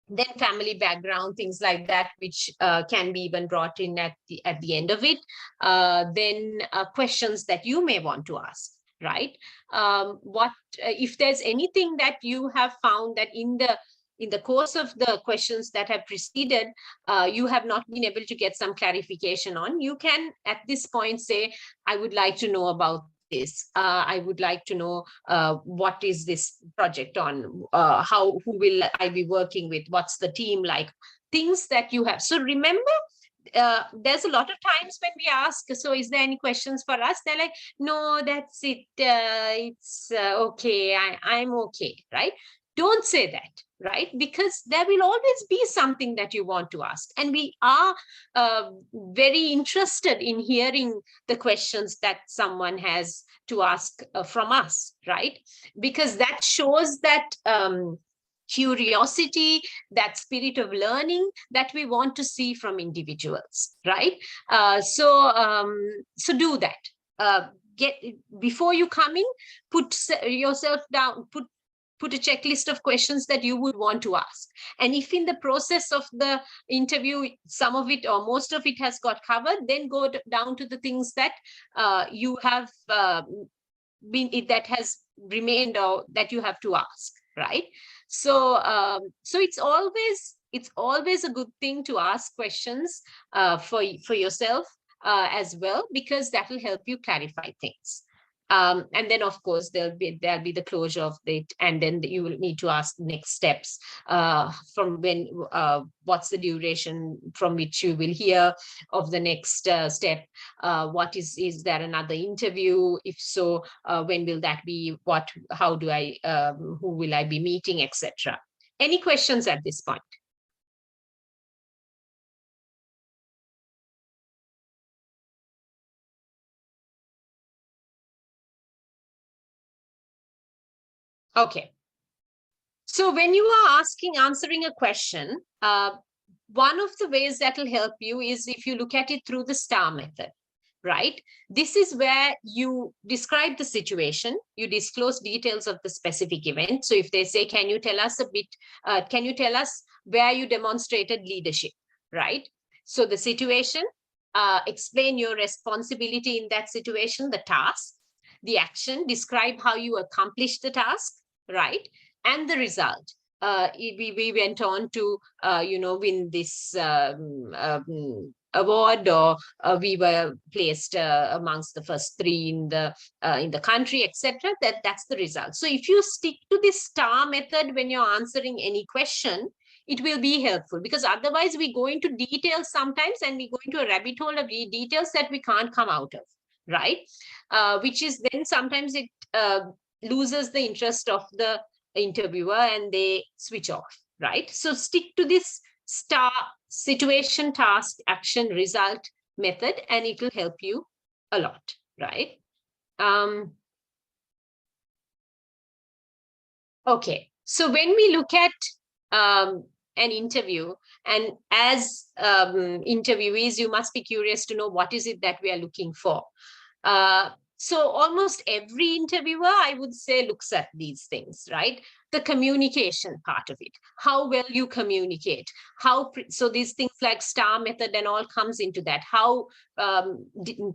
Then family background, things like that, which can be even brought in at the end of it. Then questions that you may want to ask, right? What if there's anything that you have found that in the course of the questions that have preceded, you have not been able to get some clarification on, you can at this point say, I would like to know about this. I would like to know what is this project on, who will I be working with, what's the team like, things that you have. So remember, there's a lot of times when we ask, so is there any questions for us? They're like, no, that's it. It's okay. I'm okay, right? Don't say that, right? Because there will always be something that you want to ask. And we are very interested in hearing the questions that someone has to ask from us, right? Because that shows that curiosity, that spirit of learning that we want to see from individuals, right? So do that. Before you come in, put yourself down, put a checklist of questions that you would want to ask. And if in the process of the interview, some of it or most of it has got covered, then go down to the things that you have that has remained or that you have to ask, right? So it's always a good thing to ask questions for yourself as well, because that will help you clarify things. And then, of course, there'll be the closure of it, and then you will need to ask next steps from when, what's the duration from which you will hear of the next step. What is there another interview? If so, when will that be? How do I, who will I be meeting, etc. Any questions at this point? Okay. So when you are answering a question, one of the ways that will help you is if you look at it through the STAR method, right? This is where you describe the situation, you disclose details of the specific event. So if they say, can you tell us a bit, can you tell us where you demonstrated leadership, right? So the situation, explain your responsibility in that situation, the task, the action, describe how you accomplished the task, right? And the result. We went on to, win this award, or we were placed amongst the first 3 in the country, etc. That's the result. So if you stick to this STAR method when you're answering any question, it will be helpful, because otherwise we go into details sometimes, and we go into a rabbit hole of details that we can't come out of, right? Which is then sometimes it loses the interest of the interviewer and they switch off, right? So stick to this STAR, situation, task, action, result method, and it will help you a lot, right? Okay, so when we look at an interview, and as interviewees, you must be curious to know what is it that we are looking for. So almost every interviewer, I would say, looks at these things, right? The communication part of it, how well you communicate, so these things like STAR method and all comes into that, how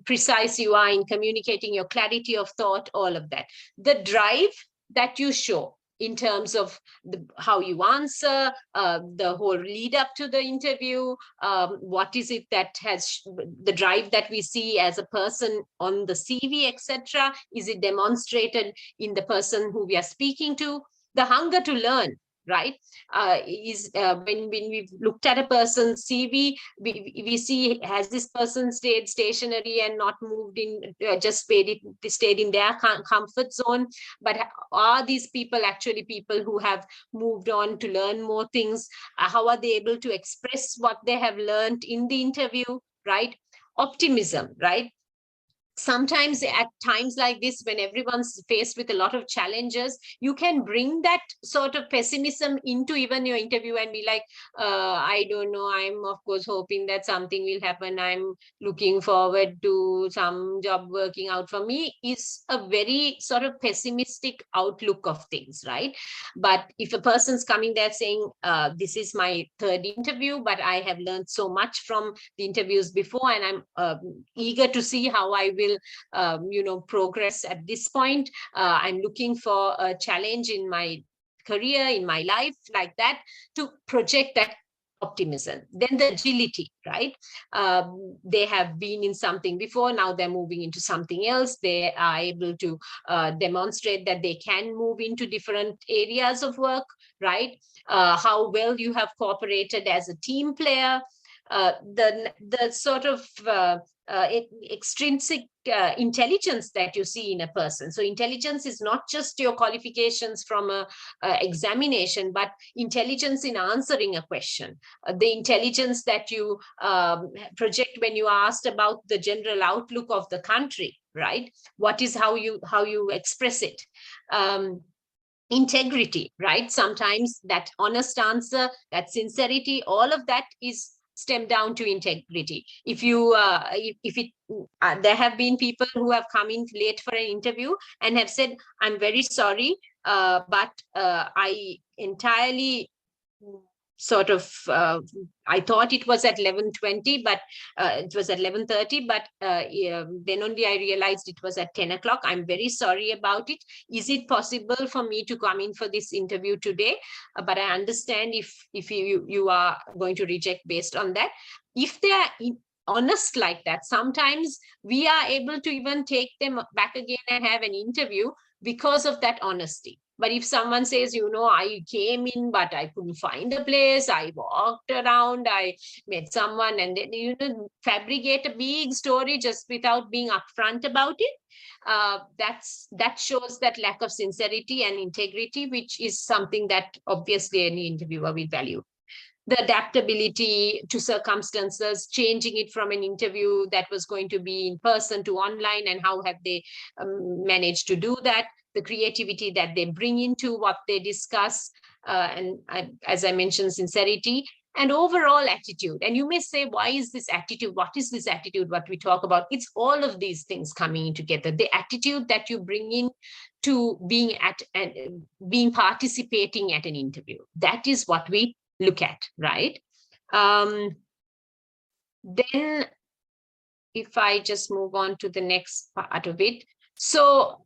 precise you are in communicating, your clarity of thought, all of that. The drive that you show in terms of how you answer, the whole lead up to the interview, what is it that has the drive that we see as a person on the CV, etc. Is it demonstrated in the person who we are speaking to? The hunger to learn, right? When we've looked at a person's CV, we see, has this person stayed stationary and not moved in, just stayed in their comfort zone? But are these people actually people who have moved on to learn more things? How are they able to express what they have learned in the interview, right? Optimism, right? Sometimes at times like this, when everyone's faced with a lot of challenges, you can bring that sort of pessimism into even your interview and be like, I don't know, I'm of course hoping that something will happen, I'm looking forward to some job working out for me, is a very sort of pessimistic outlook of things, right? But if a person's coming there saying, this is my third interview, but I have learned so much from the interviews before, and I'm eager to see how I will progress at this point. I'm looking for a challenge in my career, in my life, like that, to project that optimism. Then the agility, right? They have been in something before, now they're moving into something else. They are able to demonstrate that they can move into different areas of work, right? How well you have cooperated as a team player. The sort of extrinsic intelligence that you see in a person. So intelligence is not just your qualifications from a examination, but intelligence in answering a question. The intelligence that you project when you are asked about the general outlook of the country, right? What is how you express it. Integrity, right? Sometimes that honest answer, that sincerity, all of that is stem down to integrity. If you there have been people who have come in late for an interview and have said, I'm very sorry, but I entirely sort of I thought it was at 11:20, but it was at 11:30, but then only I realized it was at 10 o'clock. I'm very sorry about it. Is it possible for me to come in for this interview today? But I understand if you are going to reject based on that. If they are honest like that, sometimes we are able to even take them back again and have an interview because of that honesty. But if someone says, I came in, but I couldn't find a place, I walked around, I met someone, and then, fabricate a big story just without being upfront about it, that shows that lack of sincerity and integrity, which is something that obviously any interviewer will value. The adaptability to circumstances, changing it from an interview that was going to be in person to online, and how have they managed to do that. The creativity that they bring into what they discuss, as I mentioned, sincerity and overall attitude. And you may say, why is this attitude? What is this attitude? What we talk about? It's all of these things coming in together. The attitude that you bring in to being participating at an interview. That is what we look at, right? Then if I just move on to the next part of it. So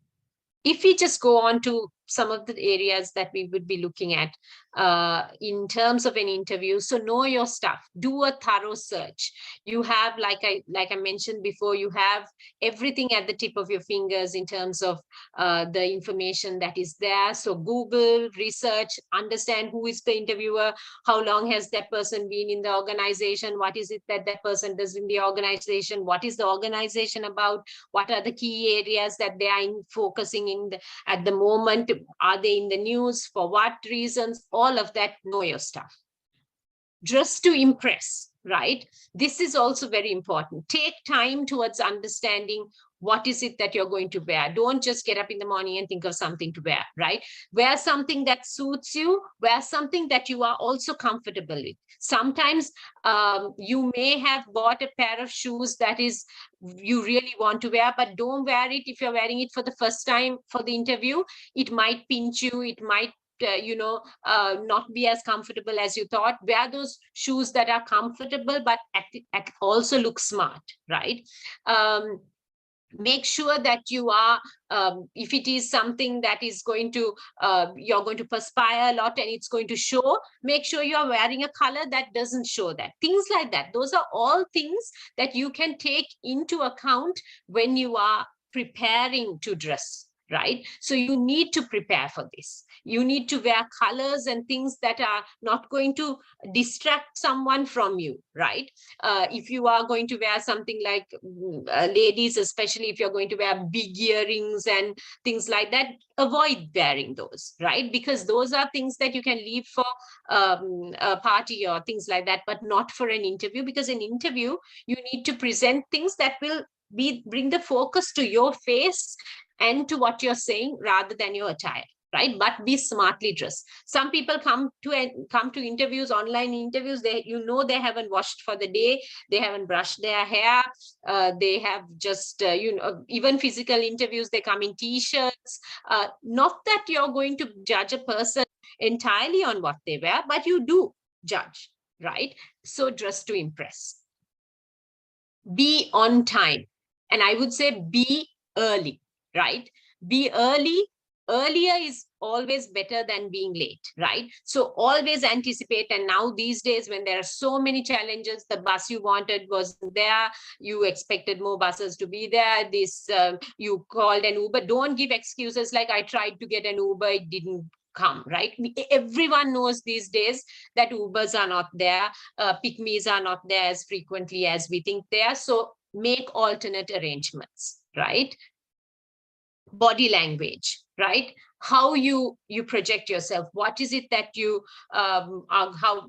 if we just go on to some of the areas that we would be looking at in terms of an interview. So know your stuff, do a thorough search. You have, like I mentioned before, you have everything at the tip of your fingers in terms of the information that is there. So Google, research, understand who is the interviewer, how long has that person been in the organization, what is it that that person does in the organization, what is the organization about, what are the key areas that they are focusing in at the moment, are they in the news, for what reasons, all of that. Know your stuff. Dress to impress, right? This is also very important. Take time towards understanding what is it that you're going to wear. Don't just get up in the morning and think of something to wear, right? Wear something that suits you, wear something that you are also comfortable with. Sometimes you may have bought a pair of shoes that is you really want to wear, but don't wear it if you're wearing it for the first time for the interview. It might pinch you, it might not be as comfortable as you thought. Wear those shoes that are comfortable but also look smart, right? Make sure that you are, if it is something that is going to, you're going to perspire a lot and it's going to show, make sure you're wearing a color that doesn't show that. Things like that. Those are all things that you can take into account when you are preparing to dress, right? So you need to prepare for this. You need to wear colors and things that are not going to distract someone from you, right? If you are going to wear something like ladies, especially if you're going to wear big earrings and things like that, avoid wearing those, right? Because those are things that you can leave for a party or things like that, but not for an interview, because an interview, you need to present things that will bring the focus to your face and to what you're saying rather than your attire, right? But be smartly dressed. Some people come to interviews, online interviews, they haven't washed for the day, they haven't brushed their hair, they have just even physical interviews, they come in t-shirts. Not that you're going to judge a person entirely on what they wear, but you do judge, right? So dress to impress. Be on time, and I would say be early, right? Be early. Earlier is always better than being late, right? So always anticipate. And now these days, when there are so many challenges, the bus you wanted wasn't there, you expected more buses to be there, you called an Uber. Don't give excuses like, I tried to get an Uber, it didn't come, right? Everyone knows these days that Ubers are not there, pick-me's are not there as frequently as we think they are. So make alternate arrangements, right? Body language, right? How you project yourself. What is it that you how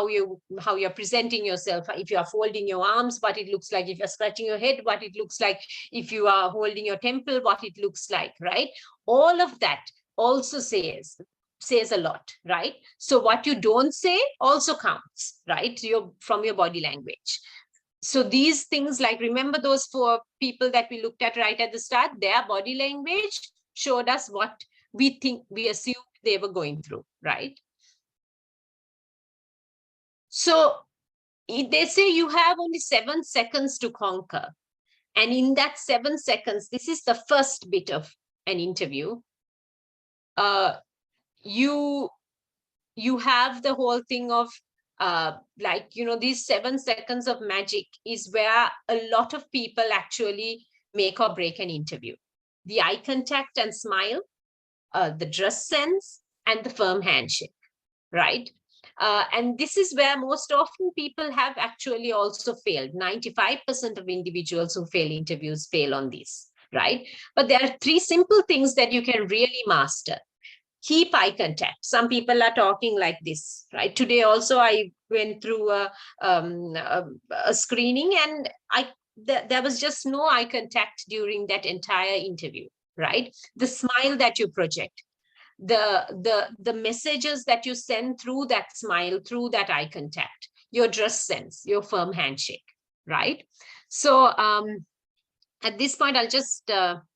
you're presenting yourself? If you are folding your arms, what it looks like. If you're scratching your head, what it looks like. If you are holding your temple, what it looks like, right? All of that also says a lot, right? So what you don't say also counts, right? From your body language. So these things, like, remember those 4 people that we looked at right at the start, their body language showed us what we assumed they were going through, right? So they say you have only 7 seconds to conquer. And in that 7 seconds, this is the first bit of an interview. You have the whole thing of these 7 seconds of magic is where a lot of people actually make or break an interview. The eye contact and smile, the dress sense, and the firm handshake, right? And this is where most often people have actually also failed. 95% of individuals who fail interviews fail on these, right? But there are 3 simple things that you can really master. Keep eye contact. Some people are talking like this, right? Today also I went through a screening, and there was just no eye contact during that entire interview, right? The smile that you project, the messages that you send through that smile, through that eye contact, your dress sense, your firm handshake, right? So at this point, I'll just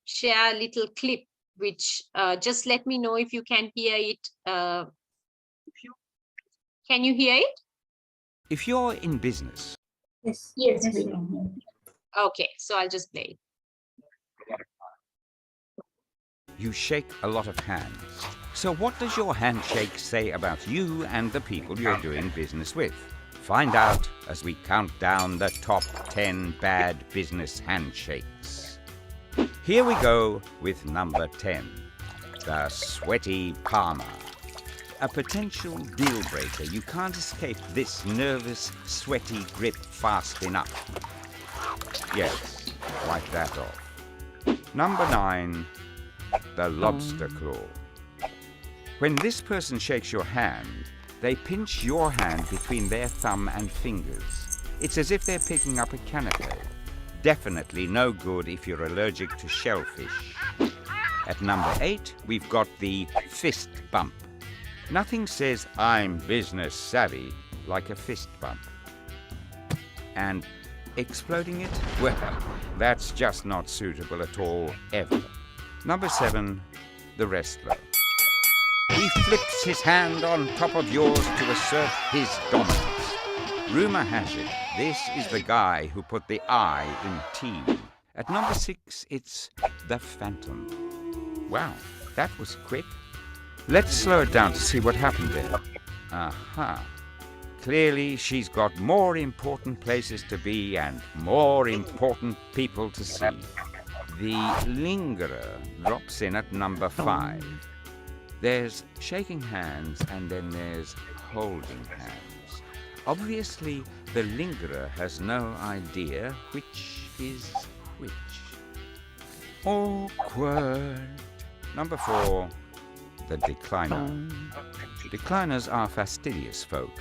share a little clip, which just let me know if you can hear it. Can you hear it? If you're in business. Yes, we can. Okay, so I'll just play it. You shake a lot of hands. So what does your handshake say about you and the people you're doing business with? Find out as we count down the top 10 bad business handshakes. Here we go with number 10, the sweaty palmer. A potential deal breaker. You can't escape this nervous, sweaty grip fast enough. Yes, wipe that off. Number 9, the lobster claw. When this person shakes your hand, they pinch your hand between their thumb and fingers. It's as if they're picking up a canapé. Definitely no good if you're allergic to shellfish. At number 8, we've got the fist bump. Nothing says I'm business savvy like a fist bump. And exploding it? Well, that's just not suitable at all, ever. Number 7, the wrestler. He flips his hand on top of yours to assert his dominance. Rumor has it, this is the guy who put the I in team. At number 6, it's the phantom. Wow, that was quick. Let's slow it down to see what happened there. Aha. Clearly, she's got more important places to be and more important people to see. The lingerer drops in at number 5. There's shaking hands and then there's holding hands. Obviously, the lingerer has no idea which is which. Awkward. Number 4, the decliner. Decliners are fastidious folk.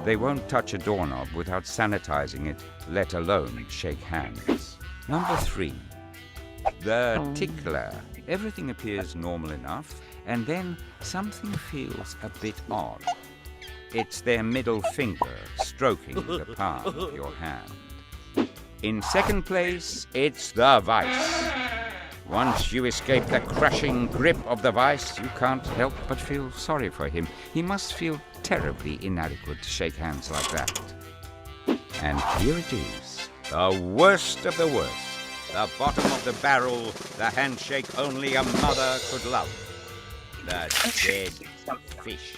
They won't touch a doorknob without sanitizing it, let alone shake hands. Number 3, the tickler. Everything appears normal enough, and then something feels a bit odd. It's their middle finger stroking the palm of your hand. In second place, it's the vice. Once you escape the crushing grip of the vice, you can't help but feel sorry for him. He must feel terribly inadequate to shake hands like that. And here it is, the worst of the worst. The bottom of the barrel, the handshake only a mother could love. The dead fish.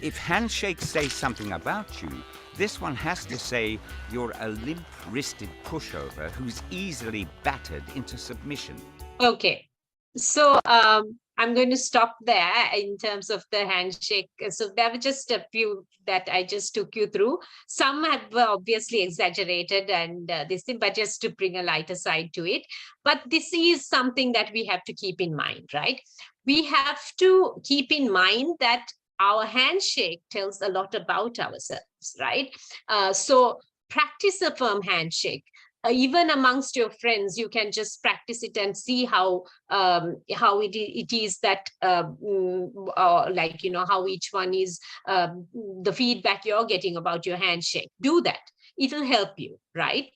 If handshakes say something about you, this one has to say you're a limp-wristed pushover who's easily battered into submission. Okay, so I'm going to stop there in terms of the handshake. So there were just a few that I just took you through. Some have obviously exaggerated and this thing, but just to bring a lighter side to it. But this is something that we have to keep in mind, right? We have to keep in mind that our handshake tells a lot about ourselves, right? So practice a firm handshake. Even amongst your friends, you can just practice it and see how it is that like, you know, how each one is the feedback you're getting about your handshake. Do that. It'll help you, right?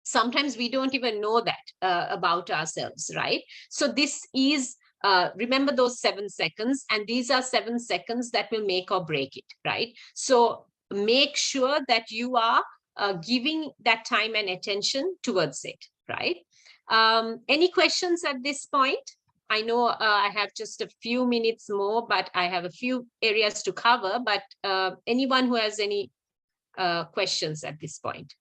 Sometimes we don't even know that about ourselves, right? So this is, remember those 7 seconds, and these are 7 seconds that will make or break it, right? So make sure that you are giving that time and attention towards it, right? Any questions at this point? I know I have just a few minutes more, but I have a few areas to cover, but anyone who has any questions at this point?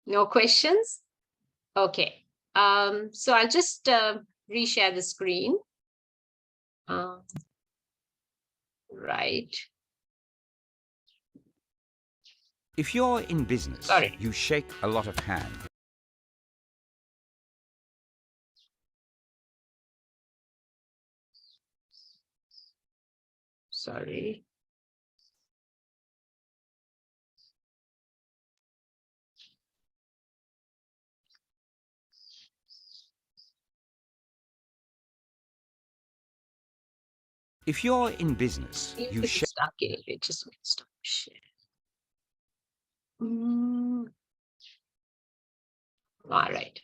No questions? Okay. So I'll just reshare the screen. Right. If you're in business, Sorry. you shake a lot of hands. Sorry. If you're in business, you shake. Okay, just stop share. All right.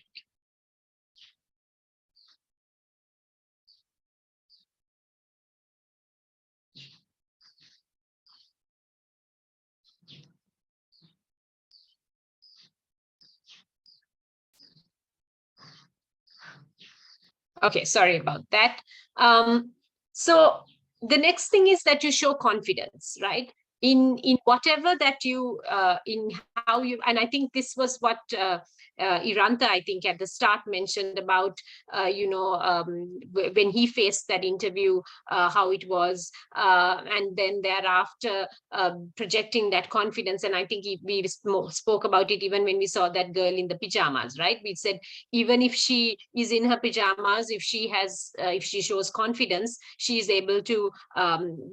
Okay, sorry about that. So the next thing is that you show confidence, right? In whatever that you, in how you, and I think this was what Iranta, I think at the start mentioned about, when he faced that interview, how it was, and then thereafter projecting that confidence. And I think we spoke about it even when we saw that girl in the pajamas, right? We said, even if she is in her pajamas, if she has, if she shows confidence, she is able to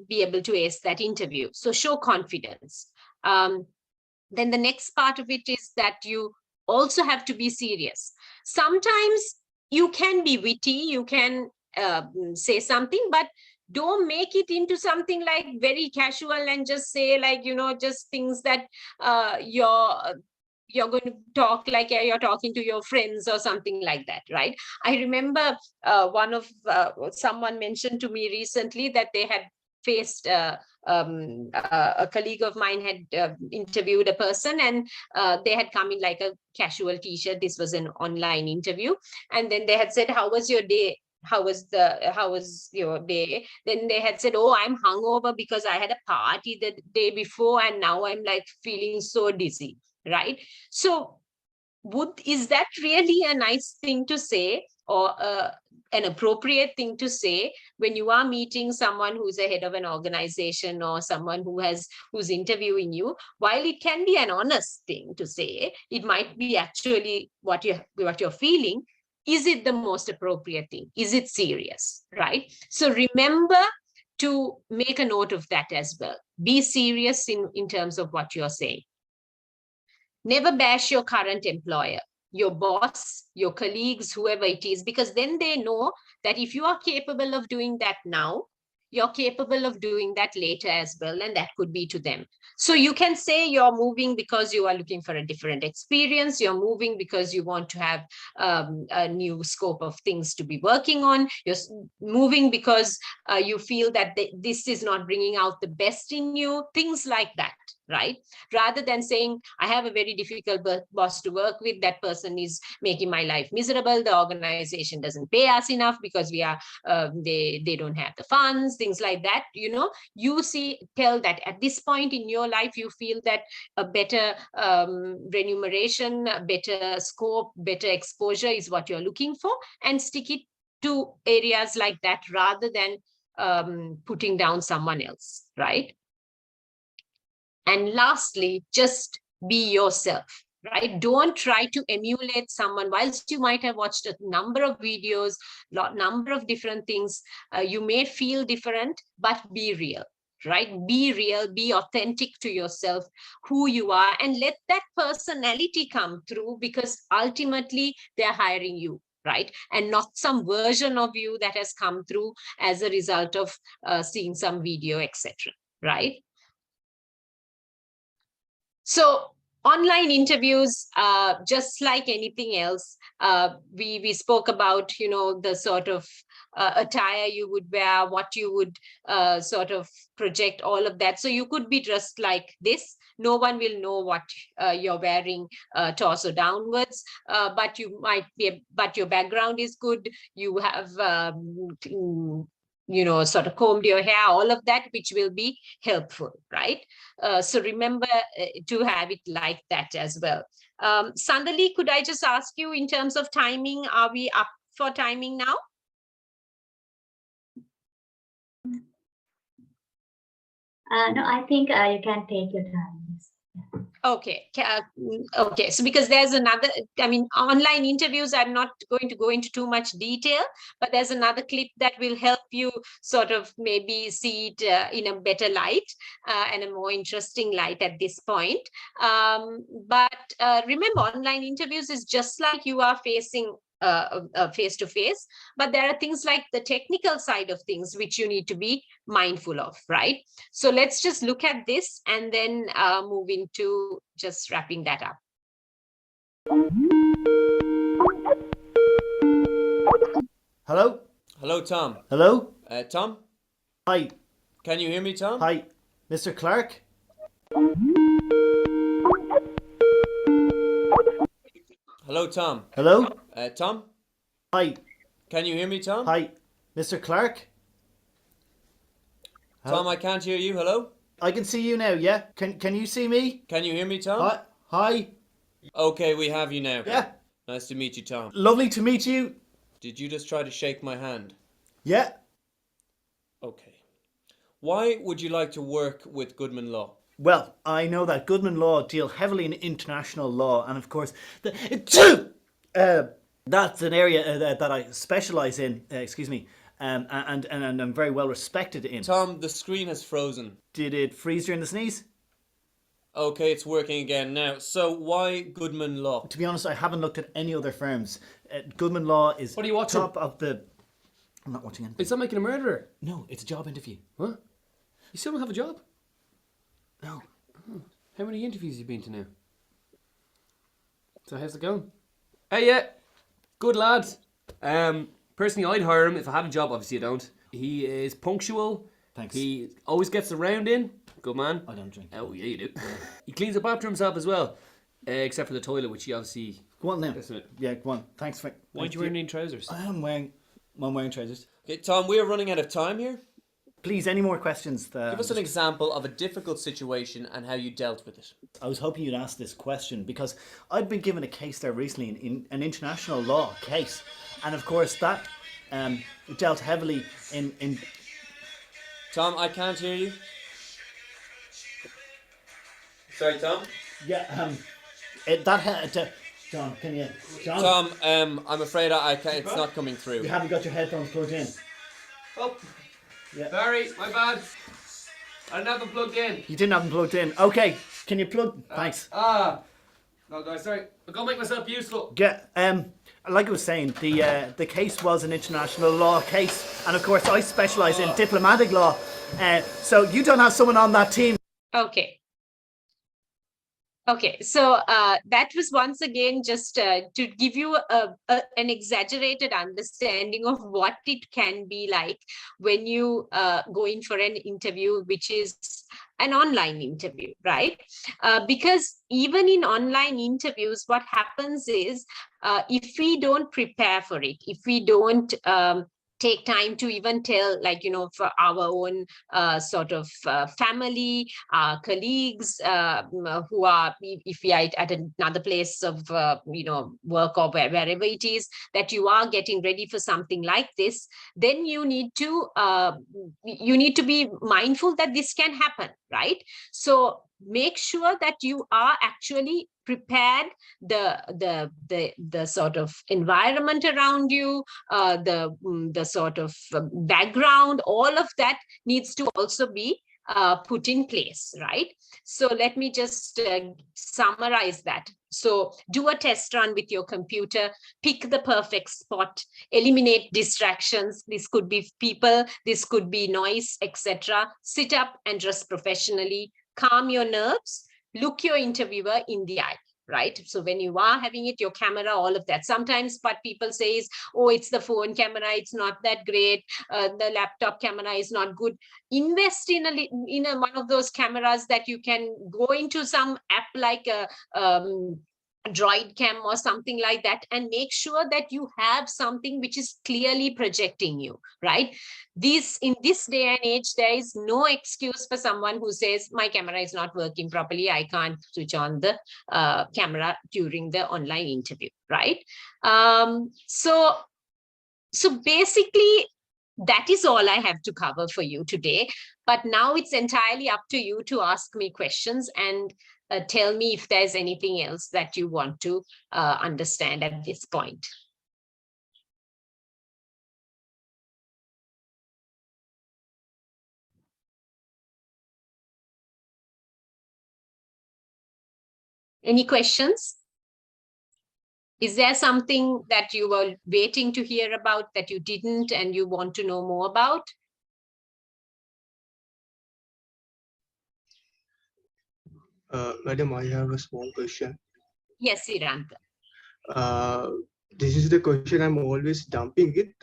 be able to ace that interview. So show confidence. Then the next part of it is that you also have to be serious. Sometimes you can be witty, you can say something, but don't make it into something like very casual and just say, like, you know, just things that you're going to talk like you're talking to your friends or something like that, right? I remember someone mentioned to me recently that they had faced a colleague of mine had interviewed a person, and they had come in like a casual t-shirt. This was an online interview, and then they had said, how was your day? How was your day? Then they had said, oh, I'm hungover because I had a party the day before, and now I'm like feeling so dizzy, right? So is that really a nice thing to say, or an appropriate thing to say when you are meeting someone who's a head of an organization, or someone who's interviewing you? While it can be an honest thing to say, it might be actually what you're feeling. Is it the most appropriate thing? Is it serious, right? So remember to make a note of that as well. Be serious in terms of what you're saying. Never bash your current employer, your boss, your colleagues, whoever it is, because then they know that if you are capable of doing that now, you're capable of doing that later as well, and that could be to them. So you can say you're moving because you are looking for a different experience. You're moving because you want to have a new scope of things to be working on. You're moving because you feel that this is not bringing out the best in you, things like that, right? Rather than saying, I have a very difficult boss to work with, that person is making my life miserable, the organization doesn't pay us enough because we are they don't have the funds, things like that. You tell that at this point in your life you feel that a better remuneration, a better scope, better exposure is what you're looking for, and stick it to areas like that rather than putting down someone else, right? And lastly, just be yourself, right? Don't try to emulate someone. Whilst you might have watched a number of videos, number of different things, you may feel different, but be real, right? Be real, be authentic to yourself, who you are, and let that personality come through, because ultimately they're hiring you, right? And not some version of you that has come through as a result of seeing some video, etc., right? So online interviews, just like anything else, we spoke about, the sort of attire you would wear, what you would sort of project, all of that. So you could be dressed like this. No one will know what you're wearing torso downwards, but but your background is good. You have sort of combed your hair, all of that, which will be helpful, right? So remember to have it like that as well. Sandali, could I just ask you in terms of timing, are we up for timing now? No, I think you can take your time. Okay. Okay. So because there's another, online interviews, I'm not going to go into too much detail, but there's another clip that will help you sort of maybe see it in a better light and a more interesting light at this point. But remember, online interviews is just like you are facing face-to-face, but there are things like the technical side of things which you need to be mindful of, right? So let's just look at this and then move into just wrapping that up. Hello? Hello, Tom. Hello? Tom? Hi. Can you hear me, Tom? Hi. Mr. Clark? Hello, Tom. Hello? Tom? Hi. Can you hear me, Tom? Hi. Mr. Clark? Tom, I can't hear you. Hello? I can see you now, yeah? Can you see me? Can you hear me, Tom? Hi. Hi. Okay, we have you now. Yeah. Nice to meet you, Tom. Lovely to meet you. Did you just try to shake my hand? Yeah. Okay. Why would you like to work with Goodman Law? Well, I know that Goodman Law deal heavily in international law, and of course, that's an area that I specialise in. Excuse me, and I'm very well respected in. Tom, the screen has frozen. Did it freeze during the sneeze? Okay, it's working again now. So why Goodman Law? To be honest, I haven't looked at any other firms. Goodman Law is What are you watching? top of the... I'm not watching anything. It's not making a murderer. No, it's a job interview. Huh? You still don't have a job? No. How many interviews have you been to now? So how's it going? Hey, yeah. Good lad. Personally, I'd hire him if I had a job. Obviously, I don't. He is punctual. Thanks. He always gets the round in. Good man. I don't drink. Oh, yeah, you do. He cleans up after himself as well, except for the toilet, which he obviously... Go on now. Isn't it? Yeah, go on. Thanks for... Why aren't you wearing any trousers? I'm wearing trousers. Okay, Tom, we're running out of time here. Please, any more questions? Give us an example of a difficult situation and how you dealt with it. I was hoping you'd ask this question because I'd been given a case there recently in an international law case, and of course that dealt heavily in. Tom, I can't hear you. Sorry, Tom. Yeah, John, can you? John, Tom, I'm afraid I can't. It's not coming through. you haven't got your headphones plugged in. Oh, Yeah. sorry, my bad. I didn't have them plugged in. You didn't have them plugged in. Okay, can you plug? Thanks. No, guys, sorry. I'm going to make myself useful. Yeah, like I was saying, the case was an international law case, and of course I specialise in diplomatic law. So you don't have someone on that team. Okay. Okay, so that was once again just to give you an exaggerated understanding of what it can be like when you go in for an interview, which is an online interview, right? Because even in online interviews, what happens is if we don't prepare for it, if we don't take time to even tell, like, you know, for our own sort of family, colleagues who are, if we are at another place of, you know, work or wherever it is, that you are getting ready for something like this, then you need to be mindful that this can happen, right? So make sure that you are actually prepared, the sort of environment around you, the sort of background, all of that needs to also be put in place, right? So let me just summarize that. So do a test run with your computer, pick the perfect spot, eliminate distractions. This could be people, this could be noise, etc. Sit up and dress professionally, calm your nerves, look your interviewer in the eye, right? So when you are having it, your camera, all of that. Sometimes what people say is, oh, it's the phone camera, it's not that great. The laptop camera is not good. Invest in one of those cameras that you can go into some app like a Droid Cam or something like that, and make sure that you have something which is clearly projecting you, right? In this day and age, there is no excuse for someone who says my camera is not working properly, I can't switch on the camera during the online interview, right? So basically that is all I have to cover for you today, but now it's entirely up to you to ask me questions and tell me if there's anything else that you want to understand at this point. Any questions? Is there something that you were waiting to hear about that you didn't and you want to know more about? Madam, I have a small question. Yes, Iranta. This is the question I'm always dumping it.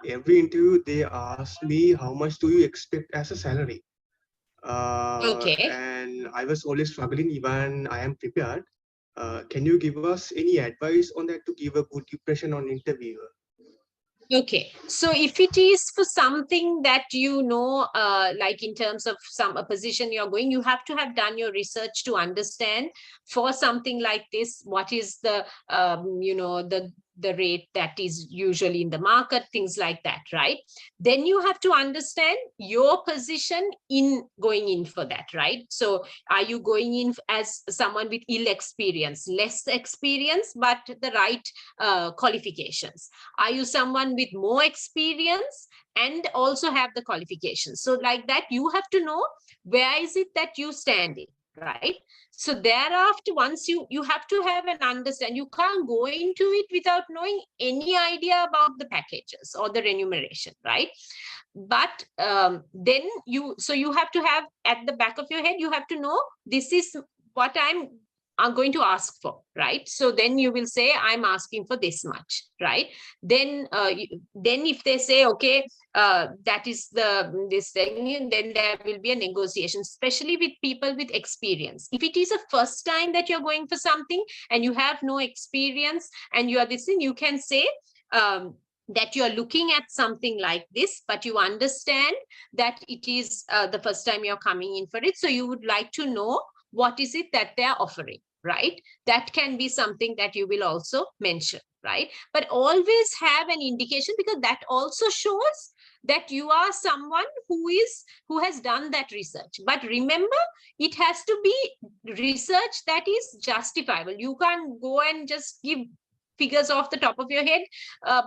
Every interview, they ask me, how much do you expect as a salary? Okay. And I was always struggling, even I am prepared. Can you give us any advice on that to give a good impression on interviewer? Okay, so if it is for something that you know, like in terms of a position you're going, you have to have done your research to understand for something like this, what is the, you know, the rate that is usually in the market, things like that, right? Then you have to understand your position in going in for that, right? So are you going in as someone with ill experience, less experience, but the right qualifications? Are you someone with more experience and also have the qualifications? So like that, you have to know where is it that you stand in, right? So thereafter, once you have to have an understanding, you can't go into it without knowing any idea about the packages or the remuneration, right? But then you have to have at the back of your head, you have to know this is what I'm are going to ask for, right? So then you will say, I'm asking for this much, right? Then then if they say, okay, that is this thing, then there will be a negotiation, especially with people with experience. If it is a first time that you're going for something and you have no experience and you are this thing, you can say that you are looking at something like this, but you understand that it is the first time you're coming in for it. So you would like to know what is it that they're offering, right? That can be something that you will also mention, right? But always have an indication, because that also shows that you are someone who has done that research. But remember, it has to be research that is justifiable. You can't go and just give figures off the top of your head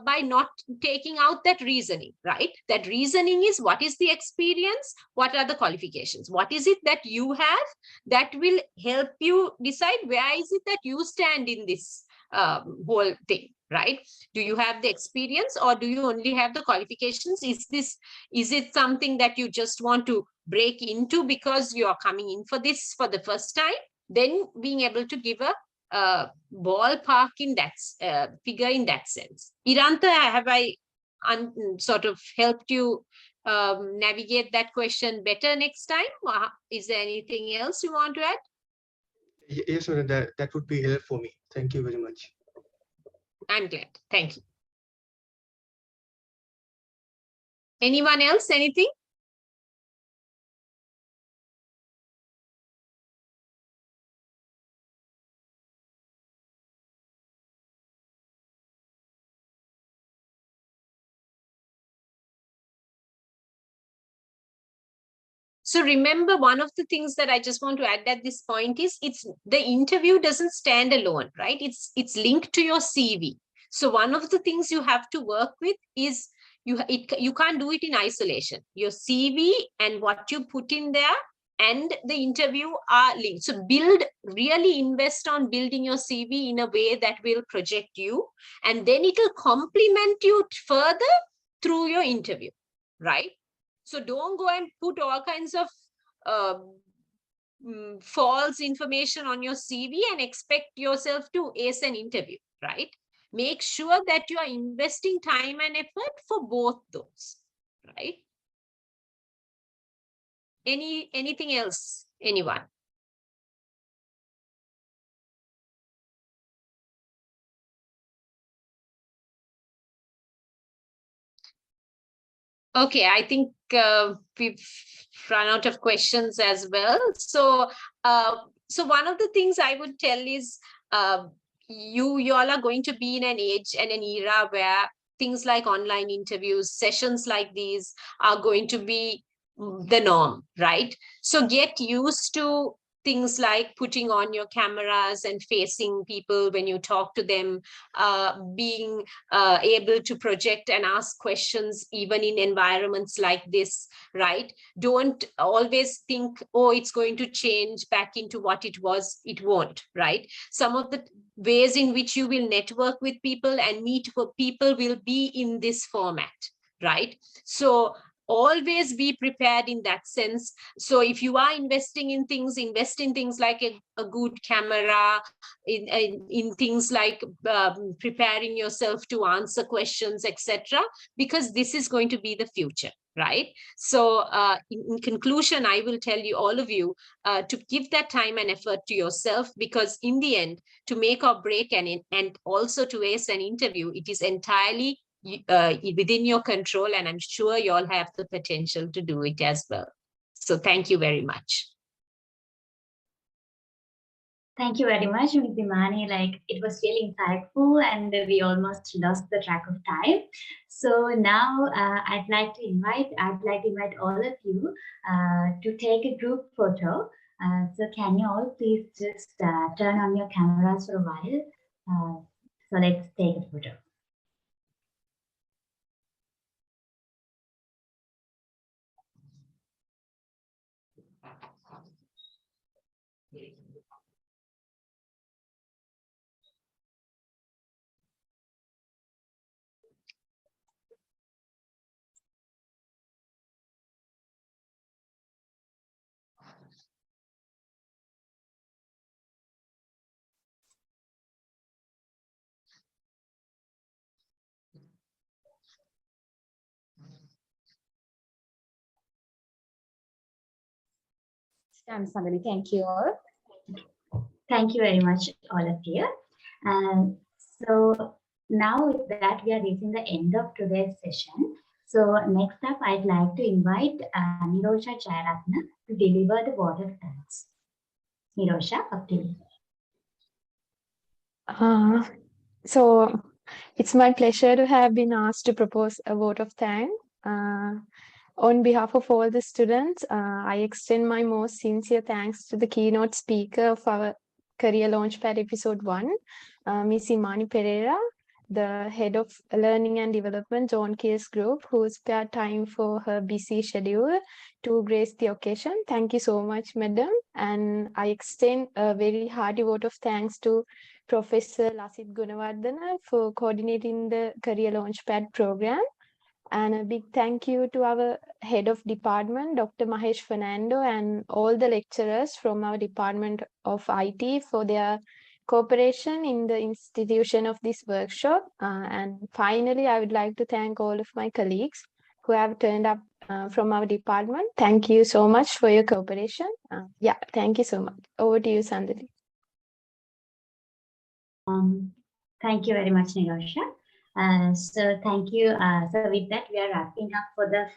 by not taking out that reasoning, right? That reasoning is, what is the experience? What are the qualifications? What is it that you have that will help you decide where is it that you stand in this whole thing, right? Do you have the experience, or do you only have the qualifications? Is it something that you just want to break into because you are coming in for this for the first time? Then being able to give a ballpark in that figure in that sense. Iranta, have I sort of helped you navigate that question better next time? Or is there anything else you want to add? Yes, madam, that would be helpful for me. Thank you very much. I'm glad. Thank you. Anyone else? Anything? So remember, one of the things that I just want to add at this point is, it's the interview doesn't stand alone, right? It's linked to your CV. So one of the things you have to work with is you can't do it in isolation. Your CV and what you put in there and the interview are linked. So really invest on building your CV in a way that will project you, and then it will complement you further through your interview, right? So don't go and put all kinds of false information on your CV and expect yourself to ace an interview, right? Make sure that you are investing time and effort for both those, right? Anything else, anyone? Okay, I think we've run out of questions as well. So, so one of the things I would tell is, you all are going to be in an age and an era where things like online interviews, sessions like these are going to be the norm, right? So get used to things like putting on your cameras and facing people when you talk to them, being able to project and ask questions even in environments like this, right? Don't always think, oh, it's going to change back into what it was. It won't, right? Some of the ways in which you will network with people and meet people will be in this format, right? So always be prepared in that sense. So if you are investing in things, invest in things like a good camera, in things like preparing yourself to answer questions, etc., because this is going to be the future, right? So in conclusion, I will tell you, all of you, to give that time and effort to yourself, because in the end, to make or break and also to ace an interview, it is entirely within your control, and I'm sure you all have the potential to do it as well. So thank you very much. Thank you very much, Vidimani. Like, it was really insightful, and we almost lost the track of time. So now I'd like to invite all of you to take a group photo. So can you all please just turn on your cameras for a while? So let's take a photo. I'm Sandali. Thank you all. Thank you very much, all of you. And so now with that, we are reaching the end of today's session. So next up, I'd like to invite Nirosha Jayaratna to deliver the vote of thanks. Nirosha, up to you. So it's my pleasure to have been asked to propose a vote of thanks. On behalf of all the students, I extend my most sincere thanks to the keynote speaker of our Career Launchpad episode 1, Ms. Imani Pereira, the head of learning and development John Case Group, who spared time for her busy schedule to grace the occasion. Thank you so much, madam. And I extend a very hearty vote of thanks to Professor Lasit Gunawardana for coordinating the Career Launchpad program. And a big thank you to our head of department, Dr. Mahesh Fernando, and all the lecturers from our Department of IT for their cooperation in the institution of this workshop. And finally, I would like to thank all of my colleagues who have turned up from our department. Thank you so much for your cooperation. Thank you so much. Over to you, Sandali. Thank you very much, Nirosha. So thank you. So with that, we are wrapping up for the